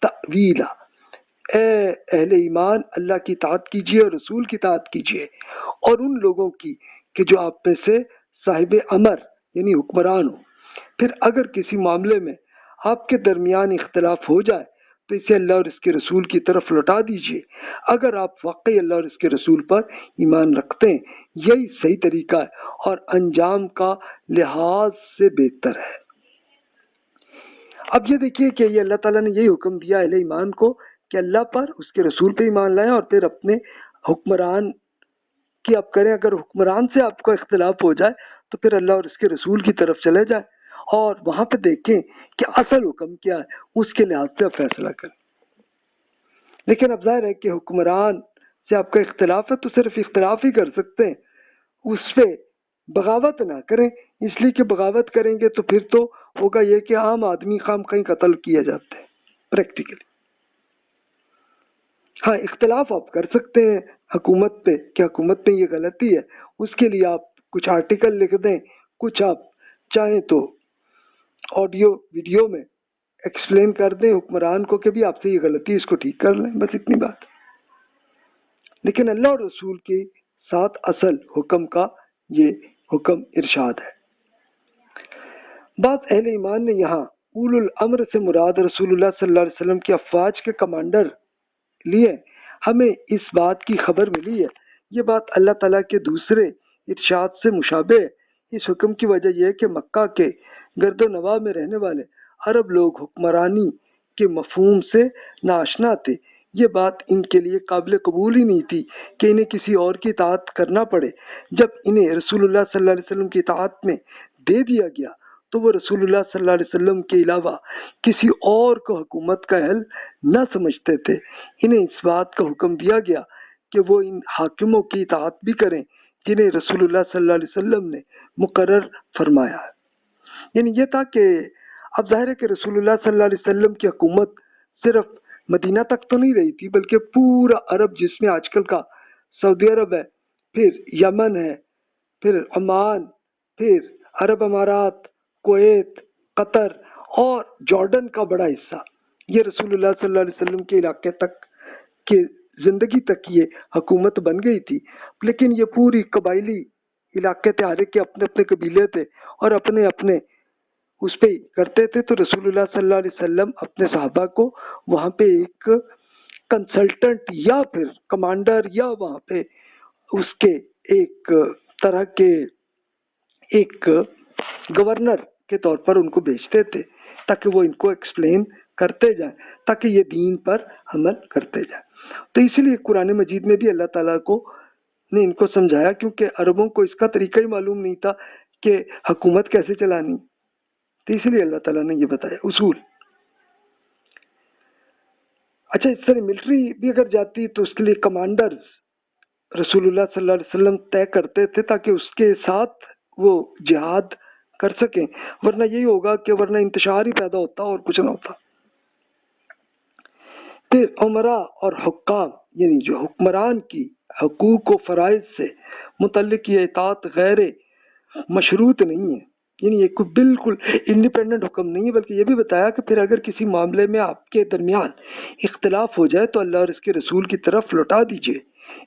تأویلا۔ اے اہل ایمان، اللہ کی اطاعت کیجیے اور رسول کی اطاعت کیجیے، اور ان لوگوں کی کہ جو آپ میں سے صاحب امر یعنی حکمران ہو۔ پھر اگر کسی معاملے میں آپ کے درمیان اختلاف ہو جائے تو اسے اللہ اور اس کے رسول کی طرف لوٹا دیجیے۔ اگر آپ واقعی اللہ اور اس کے رسول پر ایمان رکھتے ہیں، یہی صحیح طریقہ ہے اور انجام کا لحاظ سے بہتر ہے۔ اب یہ دیکھیے کہ یہ اللہ تعالیٰ نے یہی حکم دیا اہل ایمان کو کہ اللہ پر، اس کے رسول پہ ایمان لائیں، اور پھر اپنے حکمران کی آپ کریں۔ اگر حکمران سے آپ کا اختلاف ہو جائے تو پھر اللہ اور اس کے رسول کی طرف چلے جائیں اور وہاں پہ دیکھیں کہ اصل حکم کیا ہے، اس کے لحاظ سے آپ فیصلہ کریں۔ لیکن اب ظاہر ہے کہ حکمران سے آپ کا اختلاف ہے تو صرف اختلاف ہی کر سکتے ہیں، اس پہ بغاوت نہ کریں، اس لیے کہ بغاوت کریں گے تو پھر تو ہوگا یہ کہ عام آدمی خام کہیں قتل کیا جاتے ہیں پریکٹیکلی۔ ہاں، اختلاف آپ کر سکتے ہیں حکومت پہ کہ حکومت میں یہ غلطی ہے، اس کے لیے آپ کچھ آرٹیکل لکھ دیں، کچھ آپ چاہیں تو آڈیو ویڈیو میں ایکسپلین کر دیں حکمران کو کہ بھی آپ سے یہ غلطی، اس کو ٹھیک کر لیں، بس اتنی بات۔ لیکن اللہ اور رسول کے ساتھ اصل حکم کا یہ حکم ارشاد ہے۔ بعض اہل ایمان نے یہاں اول الامر سے مراد رسول اللہ صلی اللہ علیہ وسلم کی افواج کے کمانڈر لیے۔ ہمیں اس بات کی خبر ملی ہے، یہ بات اللہ تعالیٰ کے دوسرے ارشاد سے مشابہ ہے۔ اس حکم کی وجہ یہ ہے کہ مکہ کے گرد و نواح میں رہنے والے عرب لوگ حکمرانی کے مفہوم سے ناآشنا تھے۔ یہ بات ان کے لیے قابل قبول ہی نہیں تھی کہ انہیں کسی اور کی اطاعت کرنا پڑے۔ جب انہیں رسول اللہ صلی اللہ علیہ وسلم کی اطاعت میں دے دیا گیا تو وہ رسول اللہ صلی اللہ علیہ وسلم کے علاوہ کسی اور کو حکومت کا اہل نہ سمجھتے تھے۔ انہیں اس بات کا حکم دیا گیا کہ وہ ان حاکموں کی اطاعت بھی کریں جنہیں رسول اللہ صلی اللہ علیہ وسلم نے مقرر فرمایا ہے۔ یعنی یہ تھا کہ اب ظاہر ہے کہ رسول اللہ صلی اللہ علیہ وسلم کی حکومت صرف مدینہ تک تو نہیں رہی تھی، بلکہ پورا عرب، جس میں آج کل کا سعودی عرب ہے، پھر یمن ہے، پھر عمان، پھر عرب امارات، کویت، قطر اور جارڈن کا بڑا حصہ، یہ رسول اللہ صلی اللہ علیہ وسلم کے علاقے تک کی زندگی تک یہ حکومت بن گئی تھی۔ لیکن یہ پوری قبائلی علاقے تھے، ہر ایک کے اپنے اپنے قبیلے تھے اور اپنے اپنے اس پہ کرتے تھے۔ تو رسول اللہ صلی اللہ علیہ وسلم اپنے صحابہ کو وہاں پہ ایک کنسلٹنٹ یا پھر کمانڈر یا وہاں پہ اس کے ایک طرح کے ایک گورنر کے طور پر ان کو بھیجتے تھے تاکہ وہ ان کو ایکسپلین کرتے جائیں، تاکہ یہ دین پر عمل کرتے جائیں۔ تو اسی لیے قرآن مجید میں بھی اللہ تعالیٰ نے ان کو سمجھایا، کیونکہ عربوں کو اس کا طریقہ ہی معلوم نہیں تھا کہ حکومت کیسے چلانی، تو اسی لیے اللہ تعالیٰ نے یہ بتایا اصول۔ اچھا، اس طرح ملٹری بھی اگر جاتی تو اس کے لیے کمانڈرز رسول اللہ صلی اللہ علیہ وسلم طے کرتے تھے تاکہ اس کے ساتھ وہ جہاد کر سکیں، ورنہ یہی ہوگا کہ ورنہ انتشار ہی پیدا ہوتا اور کچھ نہ ہوتا۔ پھر عمراء اور حکام یعنی جو حکمران کی حقوق و فرائض سے متعلق یہ اطاعت غیر مشروط نہیں ہے، یعنی یہ کوئی بالکل انڈیپینڈنٹ حکم نہیں ہے، بلکہ یہ بھی بتایا کہ پھر اگر کسی معاملے میں آپ کے درمیان اختلاف ہو جائے تو اللہ اور اس کے رسول کی طرف لوٹا دیجیے۔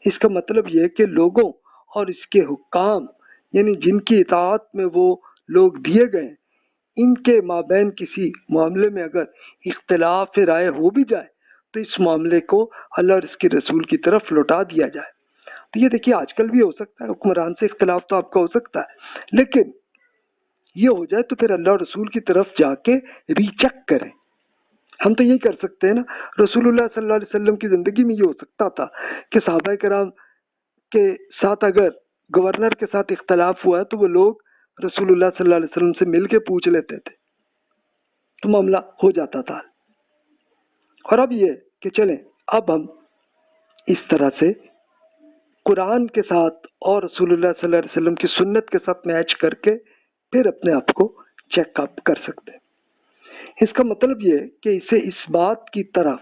اس کا مطلب یہ ہے کہ لوگوں اور اس کے حکام یعنی جن کی اطاعت میں وہ لوگ دیے گئے ان کے مابین کسی معاملے میں اگر اختلاف رائے ہو بھی جائے تو اس معاملے کو اللہ اور اس کے رسول کی طرف لوٹا دیا جائے۔ تو یہ دیکھیے آج کل بھی ہو سکتا ہے، حکمران سے اختلاف تو آپ کا ہو سکتا ہے، لیکن یہ ہو جائے تو پھر اللہ اور رسول کی طرف جا کے ری چیک کریں۔ ہم تو یہی کر سکتے ہیں نا، رسول اللہ صلی اللہ علیہ وسلم کی زندگی میں یہ ہو سکتا تھا کہ صحابہ کرام کے ساتھ اگر گورنر کے ساتھ اختلاف ہوا ہے تو وہ لوگ رسول اللہ صلی اللہ علیہ وسلم سے مل کے پوچھ لیتے تھے تو معاملہ ہو جاتا تھا۔ اور اب یہ کہ چلیں اب ہم اس طرح سے قرآن کے ساتھ اور رسول اللہ صلی اللہ علیہ وسلم کی سنت کے ساتھ میچ کر کے پھر اپنے آپ کو چیک اپ کر سکتے ہیں۔ اس کا مطلب یہ ہے کہ اسے اس بات کی طرف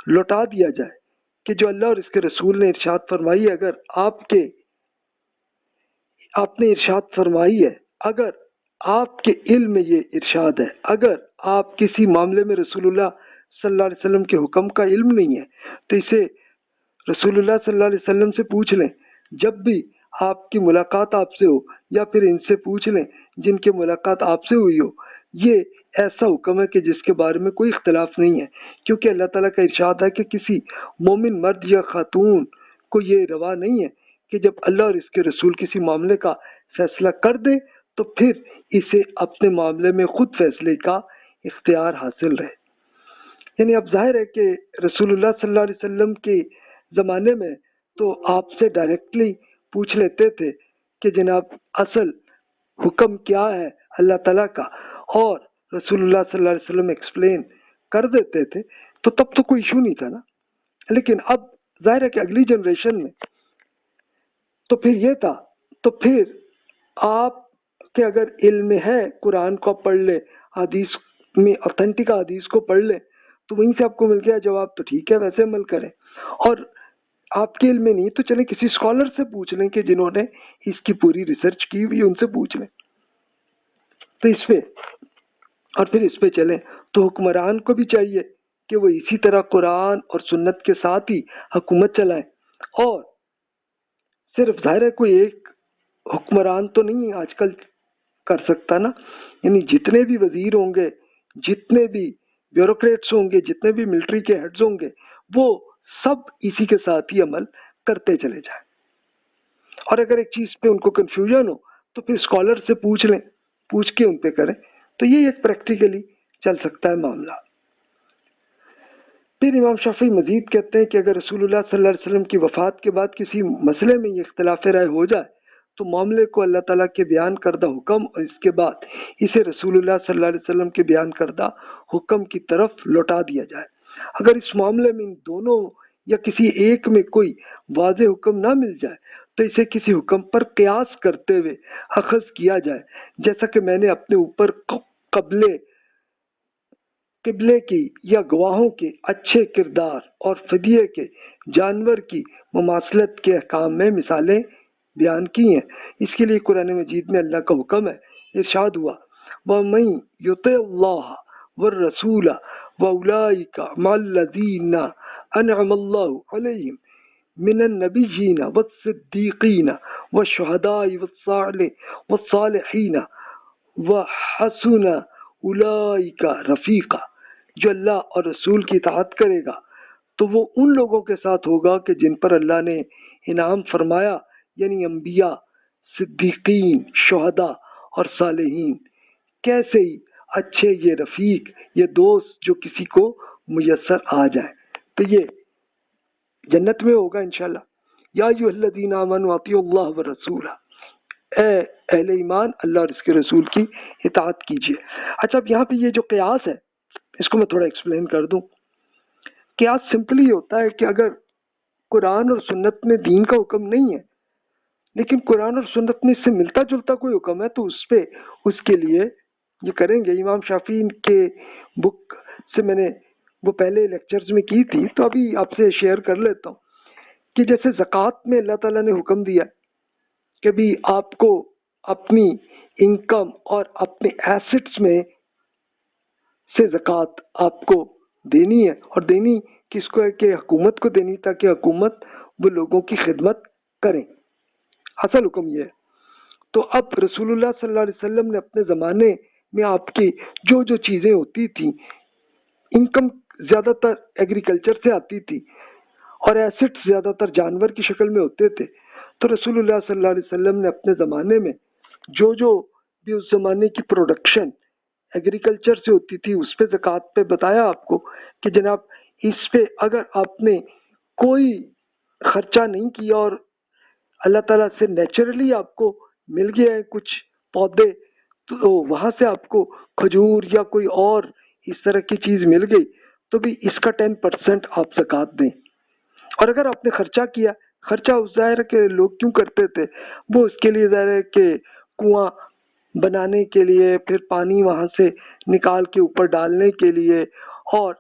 لوٹا دیا جائے کہ جو اللہ اور اس کے رسول نے ارشاد فرمائی ہے، اگر آپ نے ارشاد فرمائی ہے، اگر آپ کے علم میں یہ ارشاد ہے، اگر آپ کسی معاملے میں رسول اللہ صلی اللہ علیہ وسلم کے حکم کا علم نہیں ہے تو اسے رسول اللہ صلی اللہ علیہ وسلم سے پوچھ لیں۔ جب بھی آپ کی ملاقات آپ سے ہو یا پھر ان سے پوچھ لیں جن کی ملاقات آپ سے ہوئی ہو، یہ ایسا حکم ہے کہ جس کے بارے میں کوئی اختلاف نہیں ہے، کیونکہ اللہ تعالیٰ کا ارشاد ہے کہ کسی مومن مرد یا خاتون کو یہ روا نہیں ہے کہ جب اللہ اور اس کے رسول کسی معاملے کا فیصلہ کر دے تو پھر اسے اپنے معاملے میں خود فیصلے کا اختیار حاصل رہے۔ یعنی اب ظاہر ہے کہ رسول اللہ صلی اللہ علیہ وسلم کے زمانے میں تو آپ سے ڈائریکٹلی پوچھ لیتے تھے کہ جناب اصل حکم کیا ہے اللہ تعالیٰ کا، اور رسول اللہ صلی اللہ علیہ وسلم ایکسپلین کر دیتے تھے، تو تب تو کوئی ایشو نہیں تھا نا۔ لیکن اب ظاہر ہے کہ اگلی جنریشن میں تو پھر یہ تھا، تو پھر آپ کے اگر علم میں ہے قرآن کو پڑھ لے، حدیث میں اوتھینٹک حدیث کو پڑھ لے تو وہیں سے آپ کو مل گیا جواب، تو ٹھیک ہے ویسے عمل کریں، اور آپ کے علم میں نہیں تو چلیں کسی اسکالر سے پوچھ لیں کہ جنہوں نے اس کی پوری ریسرچ کی ہوئی ان سے پوچھ لیں، تو اس پہ اور پھر اس پہ چلیں۔ تو حکمران کو بھی چاہیے کہ وہ اسی طرح قرآن اور سنت کے ساتھ ہی حکومت چلائیں، اور صرف ظاہر ہے کوئی ایک حکمران تو نہیں آج کل کر سکتا نا، یعنی جتنے بھی وزیر ہوں گے، جتنے بھی بیوروکریٹس ہوں گے، جتنے بھی ملٹری کے ہیڈز ہوں گے، وہ سب اسی کے ساتھ ہی عمل کرتے چلے جائیں، اور اگر ایک چیز پہ ان کو کنفیوژن ہو تو پھر اسکالر سے پوچھ لیں، پوچھ کے ان پہ کریں، تو یہ ایک پریکٹیکلی چل سکتا ہے معاملہ۔ پھر امام شافعی مزید کہتے ہیں کہ اگر رسول اللہ صلی اللہ علیہ وسلم کی وفات کے بعد کسی مسئلے میں یہ اختلاف رائے ہو جائے تو معاملے کو اللہ تعالیٰ کے بیان کردہ حکم اور اس کے بعد اسے رسول اللہ صلی اللہ علیہ وسلم کے بیان کردہ حکم کی طرف لوٹا دیا جائے۔ اگر اس معاملے میں ان دونوں یا کسی ایک میں کوئی واضح حکم نہ مل جائے تو اسے کسی حکم پر قیاس کرتے ہوئے اخذ کیا جائے، جیسا کہ میں نے اپنے اوپر قبلے کی یا گواہوں کے اچھے کردار اور فدیے کے جانور کی مماثلت کے احکام میں مثالیں بیان کی ہیں۔ اس کے لیے قرآن مجید میں اللہ کا حکم ہے، ارشاد ہوا وَمَن يُطِعِ اللَّهَ وَالرَّسُولَ وَأُولَٰئِكَ مَعَ الَّذِينَ أَنْعَمَ اللَّهُ عَلَيْهِم مِّنَ النَّبِيِّينَ وَالصِّدِّيقِينَ وَالشُّهَدَاءِ وَالصَّالِحِينَ وَحَسُنَ أُولَٰئِكَ رَفِیقًا۔ جو اللہ اور رسول کی اطاعت کرے گا تو وہ ان لوگوں کے ساتھ ہوگا کہ جن پر اللہ نے انعام فرمایا، یعنی انبیاء، صدیقین، شہداء اور صالحین۔ کیسے ہی اچھے یہ رفیق، یہ دوست جو کسی کو میسر آ جائیں، تو یہ جنت میں ہوگا انشاءاللہ۔ یا ایھا الذین آمنوا اطیعوا اللہ ورسولہ، اے اہل ایمان اللہ اور اس کے رسول کی اطاعت کیجیے۔ اچھا اب یہاں پہ یہ جو قیاس ہے اس کو میں تھوڑا ایکسپلین کر دوں۔ قیاس سمپلی ہوتا ہے کہ اگر قرآن اور سنت میں دین کا حکم نہیں ہے لیکن قرآن اور سنت میں اس سے ملتا جلتا کوئی حکم ہے تو اس کے لیے یہ کریں گے۔ امام شافعی کے بک سے میں نے وہ پہلے لیکچرز میں کی تھی تو ابھی آپ سے شیئر کر لیتا ہوں کہ جیسے زکوٰۃ میں اللہ تعالیٰ نے حکم دیا کہ بھی آپ کو اپنی انکم اور اپنے ایسٹس میں سے زکوٰۃ آپ کو دینی ہے، اور دینی کس کو ہے کہ حکومت کو دینی، تاکہ حکومت وہ لوگوں کی خدمت کریں، اصل حکم یہ ہے۔ تو اب رسول اللہ صلی اللہ علیہ وسلم نے اپنے زمانے میں آپ کی جو چیزیں ہوتی تھیں، انکم زیادہ تر ایگریکلچر سے آتی تھی اور ایسٹس زیادہ تر جانور کی شکل میں ہوتے تھے، تو رسول اللہ صلی اللہ علیہ وسلم نے اپنے زمانے میں جو بھی اس زمانے کی پروڈکشن ایگریکلچر سے ہوتی تھی اس پہ زکوٰۃ پہ بتایا آپ کو کہ جناب اس پہ اگر آپ نے کوئی خرچہ نہیں کیا اور اللہ تعالیٰ سے نیچرلی آپ کو مل گیا ہے کچھ پودے، تو وہاں سے آپ کو کھجور یا کوئی اور اس طرح کی چیز مل گئی تو بھی اس کا 10% آپ زکوٰۃ دیں، اور اگر آپ نے خرچہ کیا خرچہ اس ظاہر ہے کہ لوگ کیوں کرتے تھے، وہ اس کے لیے ظاہر ہے کہ کنواں بنانے کے لیے، پھر پانی وہاں سے نکال کے اوپر ڈالنے کے لیے، اور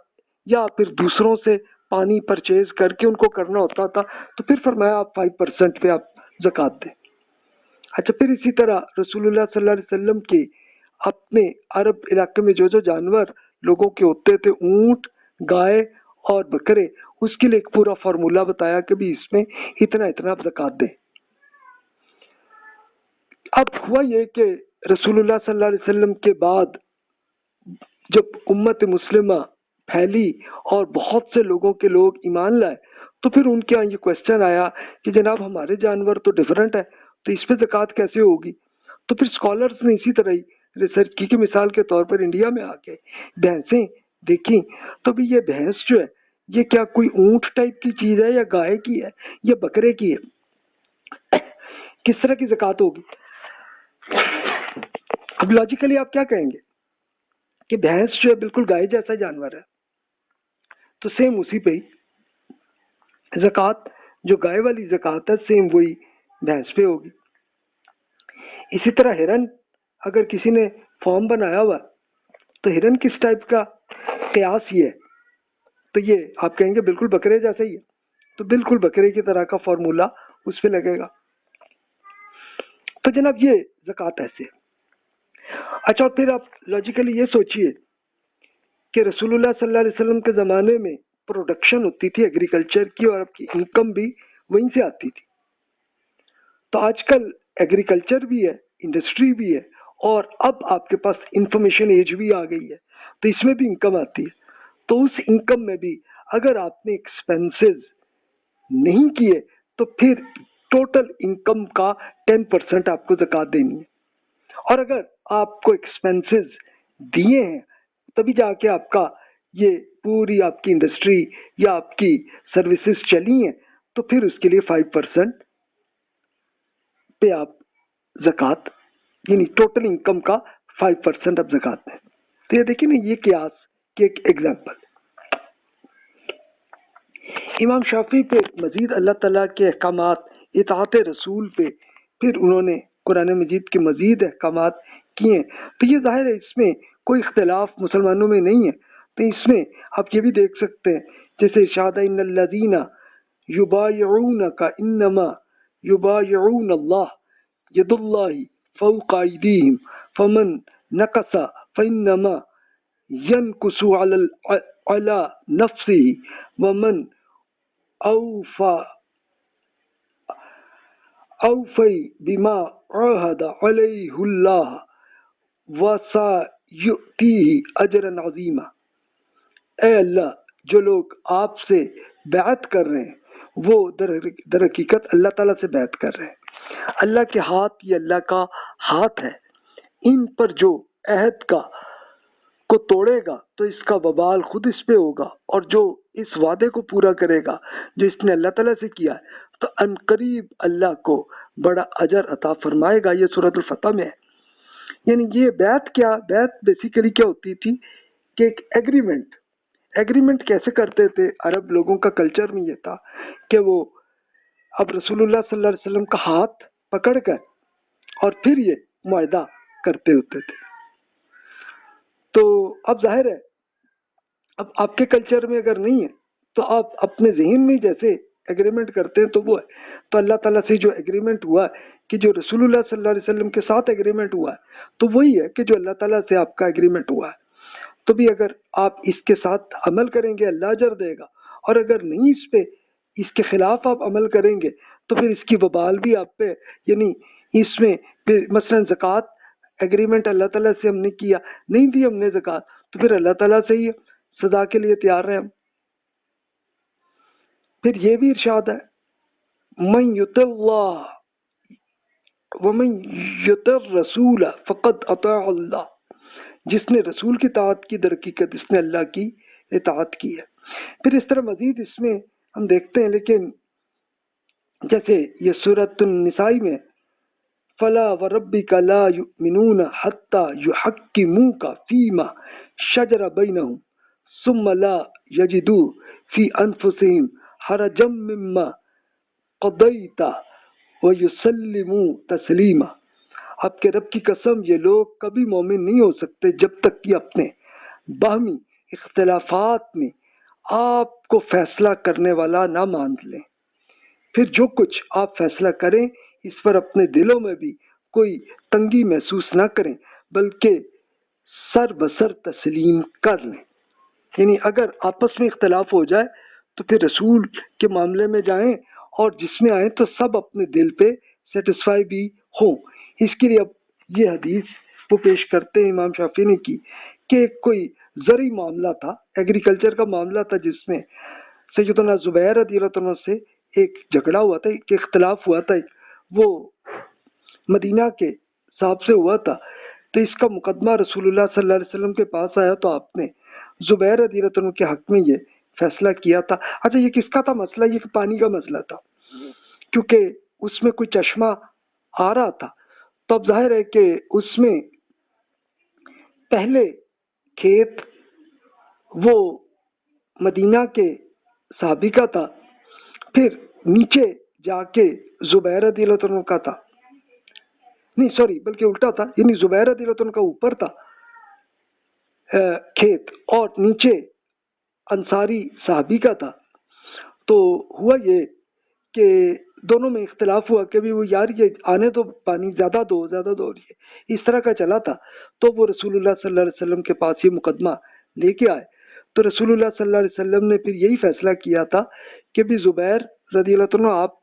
یا پھر دوسروں سے پانی پرچیز کر کے ان کو کرنا ہوتا تھا، تو پھر فرمایا آپ 5% پہ آپ زکوٰۃ دیں۔ اچھا، پھر اسی طرح رسول اللہ صلی اللہ علیہ وسلم کے اپنے عرب علاقے میں جو جو جانور لوگوں کے ہوتے تھے، اونٹ، گائے اور بکرے، اس کے لیے ایک پورا فارمولا بتایا کہ بھی اس میں اتنا اتنا آپ زکوٰۃ دیں۔ اب ہوا یہ کہ رسول اللہ صلی اللہ علیہ وسلم کے بعد جب امت مسلمہ پھیلی اور بہت سے لوگوں کے لوگ ایمان لائے، تو پھر ان کے یہاں یہ کوشچن آیا کہ جناب ہمارے جانور تو ڈیفرنٹ ہے، تو اس پہ زکوٰۃ کیسے ہوگی؟ تو پھر اسکالرس نے اسی طرح ہی ریسرچ کی کہ مثال کے طور پر انڈیا میں آ کے بھینسیں دیکھیں، تو بھی یہ بھینس جو ہے یہ کیا کوئی اونٹ ٹائپ کی چیز ہے یا گائے کی ہے یا بکرے کی ہے، کس طرح کی زکوٰۃ ہوگی؟ اب لاجیکلی آپ کیا کہیں گے کہ بھینس جو ہے بالکل گائے جیسا جانور ہے، تو سیم اسی پہ ہی زکوٰۃ، جو گائے والی زکوٰۃ ہے سیم وہی بھینس پہ ہوگی۔ اسی طرح ہرن، اگر کسی نے فارم بنایا ہوا تو ہرن کس ٹائپ کا قیاس یہ ہے، تو یہ آپ کہیں گے بالکل بکرے جیسا ہی ہے، تو بالکل بکرے کی طرح کا فارمولا اس پہ لگے گا۔ تو جناب یہ زکوٰۃ ایسے ہے۔ اچھا، اور پھر آپ لاجیکلی یہ سوچئے کہ رسول اللہ صلی اللہ علیہ وسلم کے زمانے میں پروڈکشن ہوتی تھی ایگریکلچر کی، اور آپ کی انکم بھی وہیں سے آتی تھی۔ تو آج کل ایگریکلچر بھی ہے، انڈسٹری بھی ہے، اور اب آپ کے پاس انفارمیشن ایج بھی آ گئی ہے، تو اس میں بھی انکم آتی ہے۔ تو اس انکم میں بھی اگر آپ نے ایکسپینسز نہیں کیے تو پھر ٹوٹل انکم کا 10% آپ کو زکوٰۃ دینی ہے، اور اگر آپ کو ایکسپینسز دیے ہیں تبھی جا کے آپ کا یہ پوری آپ کی انڈسٹری یا آپ کی سروسز چلی ہیں، تو پھر اس کے لیے 5% پہ آپ زکوٰۃ، یعنی ٹوٹل انکم کا 5% آپ زکوٰۃ دیں۔ تو یہ دیکھیں نا، یہ قیاس کی ایک ایگزامپل۔ امام شافعی پہ مزید اللہ تعالیٰ کے احکامات، اطاعت رسول پہ پھر انہوں نے قرآن مجید کے مزید احکامات کیے ہیں، تو یہ ظاہر ہے اس میں کوئی اختلاف مسلمانوں میں نہیں ہے۔ تو اس میں آپ یہ بھی دیکھ سکتے ہیں، جیسے ارشاد ہے ان الذین یبایعونک انما یبایعون اللہ ید اللہ فوق ایدیہم فمن نکث فانما ینکث علی نفسہ ومن اوفی بما عاہد علیہ اللہ وسیؤتیہ اجرا عظیما۔ اے اللہ، جو لوگ آپ سے بیعت کر رہے ہیں وہ در حقیقت اللہ تعالیٰ سے بیعت کر رہے ہیں، اللہ کے ہاتھ یہ اللہ کا ہاتھ ہے، ان پر جو عہد کو توڑے گا تو اس کا وبال خود اس پہ ہوگا، اور جو اس وعدے کو پورا کرے گا جو اس نے اللہ تعالیٰ سے کیا ہے تو ان قریب اللہ کو بڑا اجر عطا فرمائے گا۔ یہ سورۃ الفتح میں ہے۔ یعنی یہ بیعت بیسیکلی کیا ہوتی تھی کہ ایک ایگریمنٹ کیسے کرتے تھے؟ عرب لوگوں کا کلچر میں یہ تھا کہ وہ اب رسول اللہ صلی اللہ علیہ وسلم کا ہاتھ پکڑ کر اور پھر یہ معاہدہ کرتے ہوتے تھے۔ تو اب ظاہر ہے اب آپ کے کلچر میں اگر نہیں ہے تو آپ اپنے ذہن میں جیسے ایگریمنٹ کرتے ہیں تو وہ ہے۔ تو اللہ تعالیٰ سے جو ایگریمنٹ ہوا ہے کہ جو رسول اللہ صلی اللہ علیہ وسلم کے ساتھ ایگریمنٹ ہوا ہے تو وہی ہے کہ جو اللہ تعالیٰ سے آپ کا ایگریمنٹ ہوا ہے۔ تو بھی اگر آپ اس کے ساتھ عمل کریں گے اللہ اجر دے گا، اور اگر نہیں اس کے خلاف آپ عمل کریں گے تو پھر اس کی وبال بھی آپ پہ، یعنی اس میں مثلا زکوٰۃ ایگریمنٹ اللہ تعالیٰ سے ہم نے کیا، نہیں دی ہم نے زکوٰۃ، تو پھر اللہ تعالیٰ سے ہی سزا کے لیے تیار رہے ہم۔ پھر یہ بھی ارشاد ہے من یطع اللہ ومن یطع الرسول فقد اطاع اللہ، جس نے رسول کی اطاعت کی در حقیقت اس نے اللہ کی اطاعت کی ہے۔ پھر اس طرح مزید اس میں ہم دیکھتے ہیں، لیکن جیسے یہ سورۃ النساء میں فلا وربک لا یؤمنون حتی یحکموک فیما شجر بینہم ثم لا یجدوا فی انفسہم حرجا مما قضیت ویسلموا تسلیما، آپ کے رب کی قسم یہ لوگ کبھی مومن نہیں ہو سکتے جب تک کہ اپنے باہمی اختلافات میں آپ کو فیصلہ کرنے والا نہ مان لیں، پھر جو کچھ آپ فیصلہ کریں اس پر اپنے دلوں میں بھی کوئی تنگی محسوس نہ کریں بلکہ سر بسر تسلیم کر لیں۔ یعنی اگر آپس میں اختلاف ہو جائے تو پھر رسول کے معاملے میں جائیں اور جس میں آئیں تو سب اپنے دل پہ سیٹسفائی بھی ہوں۔ اس کے لیے اب یہ حدیث وہ پیش کرتے ہیں امام شافعی نے کی کہ کوئی زرعی معاملہ تھا، ایگریکلچر کا معاملہ تھا، جس میں سیدنا زبیر رضی اللہ عنہ سے ایک جھگڑا ہوا تھا، ایک اختلاف ہوا تھا، وہ مدینہ کے صاحب سے ہوا تھا، تو اس کا مقدمہ رسول اللہ صلی اللہ علیہ وسلم کے پاس آیا تو آپ نے زبیر رضی اللہ عنہ کے حق میں یہ فیصلہ کیا تھا۔ اچھا یہ کس کا تھا مسئلہ؟ یہ پانی کا مسئلہ تھا، کیونکہ اس میں کوئی چشمہ آ رہا تھا، تو اب ظاہر ہے کہ اس میں پہلے کھیت وہ مدینہ کے صحابی کا تھا، پھر نیچے جا کے زبیر رضی اللہ عنہ کا تھا، نہیں سوری بلکہ الٹا تھا، یعنی زبیر رضی اللہ عنہ کا اوپر تھا کھیت اور نیچے انصاری صحابی کا تھا۔ تو ہوا یہ کہ دونوں میں اختلاف ہوا کہ بھی وہ یار یہ آنے تو پانی زیادہ دو اس طرح کا چلا تھا، تو وہ رسول اللہ صلی اللہ علیہ وسلم کے پاس یہ مقدمہ لے کے آئے، تو رسول اللہ صلی اللہ علیہ وسلم نے پھر یہی فیصلہ کیا تھا کہ بھی زبیر رضی اللہ عنہ آپ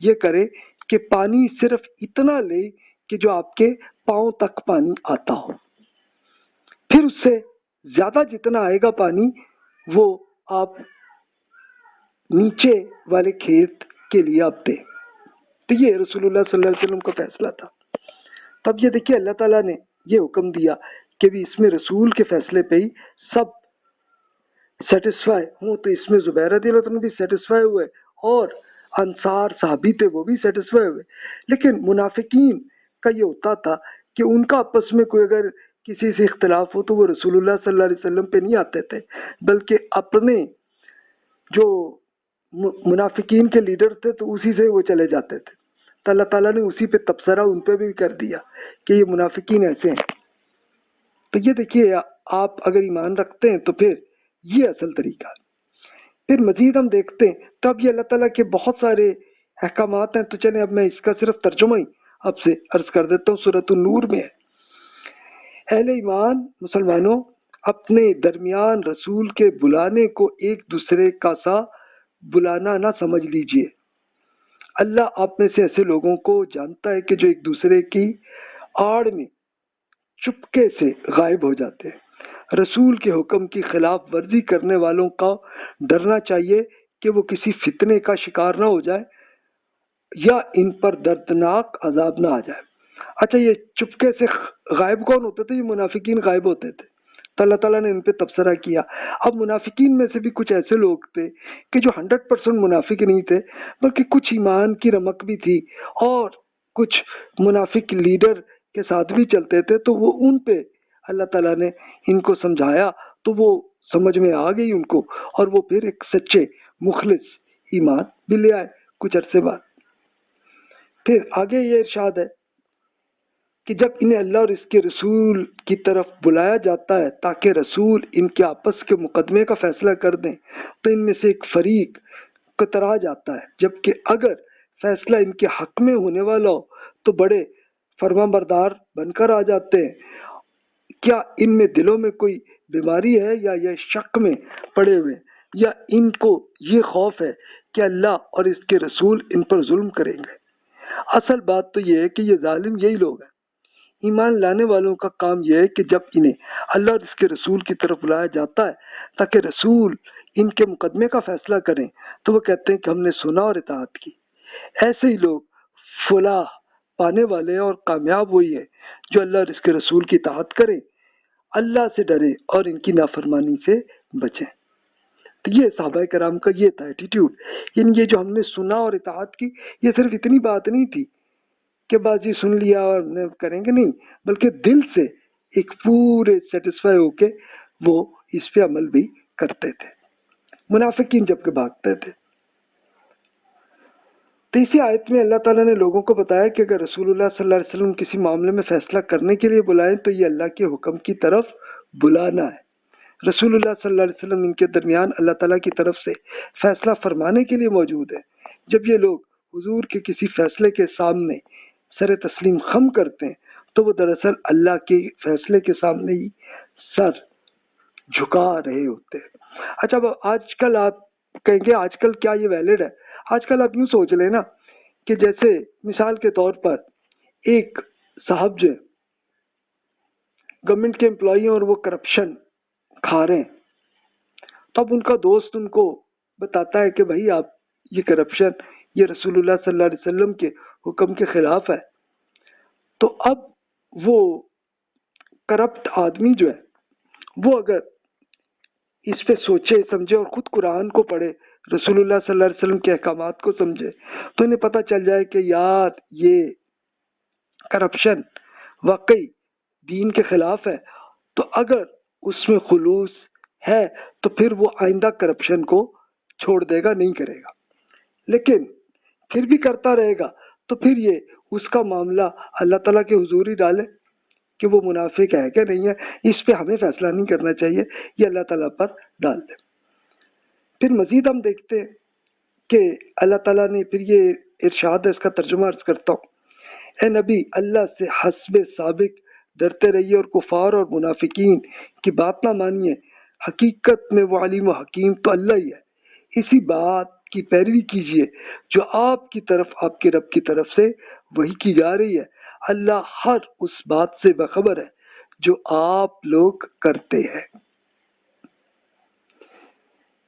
یہ کریں کہ پانی صرف اتنا لے کہ جو آپ کے پاؤں تک پانی آتا ہو، پھر اس سے زیادہ جتنا آئے گا پانی وہ آپ نیچے والے کھیت کے لیے آپ دیں۔ تو یہ رسول اللہ صلی اللہ علیہ وسلم کا فیصلہ تھا۔ تب یہ دیکھیے اللہ تعالیٰ نے یہ حکم دیا کہ بھی اس میں رسول کے فیصلے پہ ہی سب سیٹسفائی ہوں، تو اس میں زبیر رضی اللہ عنہ بھی سیٹسفائی ہوئے اور انصار صحابی تھے وہ بھی سیٹسفائی ہوئے۔ لیکن منافقین کا یہ ہوتا تھا کہ ان کا آپس میں کوئی اگر کسی سے اختلاف ہو تو وہ رسول اللہ صلی اللہ علیہ وسلم پہ نہیں آتے تھے، بلکہ اپنے جو منافقین کے لیڈر تھے تو اسی سے وہ چلے جاتے تھے، تو اللہ تعالیٰ نے اسی پہ تبصرہ ان پہ بھی کر دیا کہ یہ منافقین ایسے ہیں۔ تو یہ دیکھیے آپ اگر ایمان رکھتے ہیں تو پھر یہ اصل طریقہ ہے۔ پھر مزید ہم دیکھتے ہیں تو اب یہ اللہ تعالیٰ کے بہت سارے احکامات ہیں، تو چلیں اب میں اس کا صرف ترجمہ ہی آپ سے عرض کر دیتا ہوں۔ سورۃ النور میں ہے، اہل ایمان مسلمانوں اپنے درمیان رسول کے بلانے کو ایک دوسرے کا سا بلانا نہ سمجھ لیجئے، اللہ آپ میں سے ایسے لوگوں کو جانتا ہے کہ جو ایک دوسرے کی آڑ میں چپکے سے غائب ہو جاتے ہیں۔ رسول کے حکم کی خلاف ورزی کرنے والوں کا ڈرنا چاہیے کہ وہ کسی فتنے کا شکار نہ ہو جائے یا ان پر دردناک عذاب نہ آ جائے۔ اچھا یہ چپکے سے غائب کون ہوتے تھے؟ یہ منافقین غائب ہوتے تھے، تو اللہ تعالیٰ نے ان پہ تبصرہ کیا۔ اب منافقین میں سے بھی کچھ ایسے لوگ تھے کہ جو 100% منافق نہیں تھے، بلکہ کچھ ایمان کی رمق بھی تھی اور کچھ منافق لیڈر کے ساتھ بھی چلتے تھے، تو وہ ان پہ اللہ تعالیٰ نے ان کو سمجھایا تو وہ سمجھ میں آ گئی ان کو، اور وہ پھر ایک سچے مخلص ایمان بھی لے آئے کچھ عرصے بعد۔ پھر آگے یہ ارشاد ہے کہ جب انہیں اللہ اور اس کے رسول کی طرف بلایا جاتا ہے تاکہ رسول ان کے آپس کے مقدمے کا فیصلہ کر دیں تو ان میں سے ایک فریق کترا جاتا ہے، جبکہ اگر فیصلہ ان کے حق میں ہونے والا ہو تو بڑے فرما بردار بن کر آ جاتے ہیں۔ کیا ان میں دلوں میں کوئی بیماری ہے یا یہ شک میں پڑے ہوئے یا ان کو یہ خوف ہے کہ اللہ اور اس کے رسول ان پر ظلم کریں گے؟ اصل بات تو یہ ہے کہ یہ ظالم یہی لوگ ہیں۔ ایمان لانے والوں کا کام یہ ہے کہ جب انہیں اللہ اور اس کے رسول کی طرف بلایا جاتا ہے تاکہ رسول ان کے مقدمے کا فیصلہ کریں تو وہ کہتے ہیں کہ ہم نے سنا اور اطاعت کی۔ ایسے ہی لوگ فلاح پانے والے ہیں اور کامیاب وہی ہے جو اللہ اور اس کے رسول کی اطاعت کریں، اللہ سے ڈرے اور ان کی نافرمانی سے بچیں۔ تو یہ صحابہ کرام کا یہ تھا ایٹیٹیوڈ، یعنی یہ جو ہم نے سنا اور اطاعت کی، یہ صرف اتنی بات نہیں تھی کہ بس یہ سن لیا اور کریں گے، نہیں، بلکہ دل سے ایک پورے سیٹسفائی ہو کے وہ اس پہ عمل بھی کرتے تھے۔ منافقین جب کہ بھاگتے تھے۔ تو اسی آیت میں اللہ تعالیٰ نے لوگوں کو بتایا کہ اگر رسول اللہ صلی اللہ علیہ وسلم کسی معاملے میں فیصلہ کرنے کے لیے بلائیں تو یہ اللہ کے حکم کی طرف بلانا ہے۔ رسول اللہ صلی اللہ علیہ وسلم ان کے درمیان اللہ تعالیٰ کی طرف سے فیصلہ فرمانے کے لیے موجود ہے۔ جب یہ لوگ حضور کے کسی فیصلے کے سامنے سر تسلیم خم کرتے ہیں تو وہ دراصل اللہ کے فیصلے کے سامنے ہی سر جھکا رہے ہوتے ہیں۔ اچھا، اب آج کل آپ کہیں گے آج کل کیا یہ ویلڈ ہے؟ آج کل آپ یوں سوچ لیں نا کہ جیسے مثال کے طور پر ایک صاحب جو گورنمنٹ کے امپلائی ہیں اور وہ کرپشن کھا رہے ہیں، تو اب ان کا دوست ان کو بتاتا ہے کہ بھائی آپ یہ کرپشن یہ رسول اللہ صلی اللہ علیہ وسلم کے حکم کے خلاف ہے۔ تو اب وہ کرپٹ آدمی جو ہے وہ اگر اس پہ سوچے سمجھے اور خود قرآن کو پڑھے، رسول اللہ صلی اللہ علیہ وسلم کے احکامات کو سمجھے، تو انہیں پتہ چل جائے کہ یار یہ کرپشن واقعی دین کے خلاف ہے، تو اگر اس میں خلوص ہے تو پھر وہ آئندہ کرپشن کو چھوڑ دے گا، نہیں کرے گا۔ لیکن پھر بھی کرتا رہے گا تو پھر یہ اس کا معاملہ اللہ تعالیٰ کے حضور ہی ڈالے کہ وہ منافق ہے کہ نہیں ہے، اس پہ ہمیں فیصلہ نہیں کرنا چاہیے، یہ اللہ تعالیٰ پر ڈال دے۔ پھر مزید ہم دیکھتے ہیں کہ اللہ تعالیٰ نے پھر یہ ارشاد ہے، اس کا ترجمہ عرض کرتا ہوں۔ اے نبی، اللہ سے حسب سابق ڈرتے رہیے اور کفار اور منافقین کی بات نہ مانیے، حقیقت میں وہ علیم و حکیم تو اللہ ہی ہے۔ اسی بات کی پیروی کیجیے جو آپ کی طرف آپ کے رب کی طرف سے وحی کی جا رہی ہے، اللہ ہر اس بات سے باخبر ہے جو آپ لوگ کرتے ہیں۔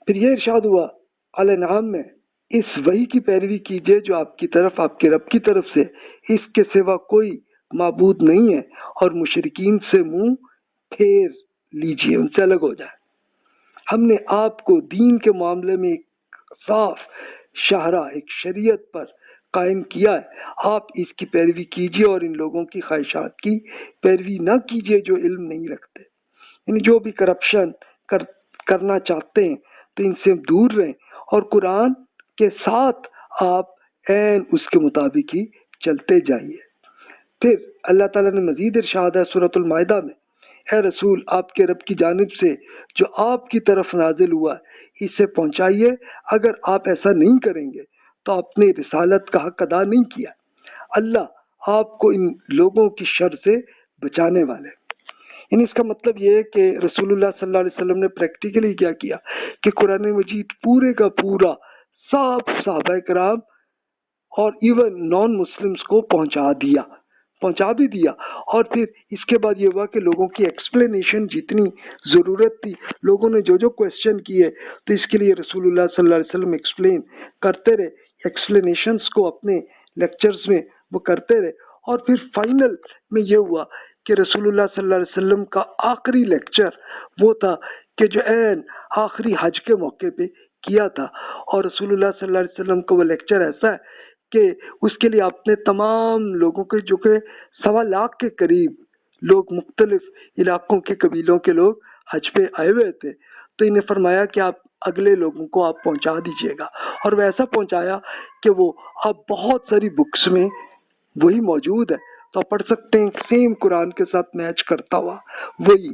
پھر یہ ارشاد ہوا الانعام میں، اس وحی کی پیروی کیجیے جو آپ کی طرف آپ کے رب کی طرف سے، اس کے سوا کوئی معبود نہیں ہے، اور مشرکین سے منہ پھیر لیجیے، ان سے الگ ہو جائے۔ ہم نے آپ کو دین کے معاملے میں ایک صاف شاہراہ، ایک شریعت پر قائم کیا ہے، آپ اس کی پیروی کیجیے اور ان لوگوں کی خواہشات کی پیروی نہ کیجیے جو علم نہیں رکھتے، یعنی جو بھی کرپشن کرنا چاہتے ہیں تو ان سے دور رہیں، اور قرآن کے ساتھ آپ عین اس کے مطابق ہی چلتے جائیے۔ پھر اللہ تعالیٰ نے مزید ارشاد ہے سورۃ المائدہ میں، اے رسول، آپ کے رب کی جانب سے جو آپ کی طرف نازل ہوا ہے اسے پہنچائیے، اگر آپ ایسا نہیں کریں گے تو آپ نے رسالت کا حق ادا نہیں کیا۔ اللہ آپ کو ان لوگوں کی شر سے بچانے والے۔ یعنی اس کا مطلب یہ ہے کہ رسول اللہ صلی اللہ علیہ وسلم نے پریکٹیکلی کیا کیا کہ قرآن مجید پورے کا پورا سب صحابہ کرام اور ایون نان مسلمز کو پہنچا بھی دیا، اور پھر اس کے بعد یہ ہوا کہ لوگوں کی ایکسپلینیشن جتنی ضرورت تھی، لوگوں نے جو کویسچن کیے تو اس کے لیے رسول اللہ صلی اللہ علیہ وسلم ایکسپلین کرتے رہے، ایکسپلینیشنز کو اپنے لیکچرز میں وہ کرتے رہے، اور پھر فائنل میں یہ ہوا کہ رسول اللہ صلی اللہ علیہ وسلم کا آخری لیکچر وہ تھا کہ جو عین آخری حج کے موقع پہ کیا تھا، اور رسول اللہ صلی اللہ علیہ وسلم کا وہ لیکچر ایسا ہے کہ اس کے لیے آپ نے تمام لوگوں کے جو کہ 1.25 لاکھ کے قریب لوگ مختلف علاقوں کے قبیلوں کے لوگ حج پہ آئے ہوئے تھے، تو انہیں فرمایا کہ آپ اگلے لوگوں کو آپ پہنچا دیجیے گا، اور وہ ایسا پہنچایا کہ وہ اب بہت ساری بکس میں وہی موجود ہے، تو آپ پڑھ سکتے ہیں، سیم قرآن کے ساتھ میچ کرتا ہوا وہی۔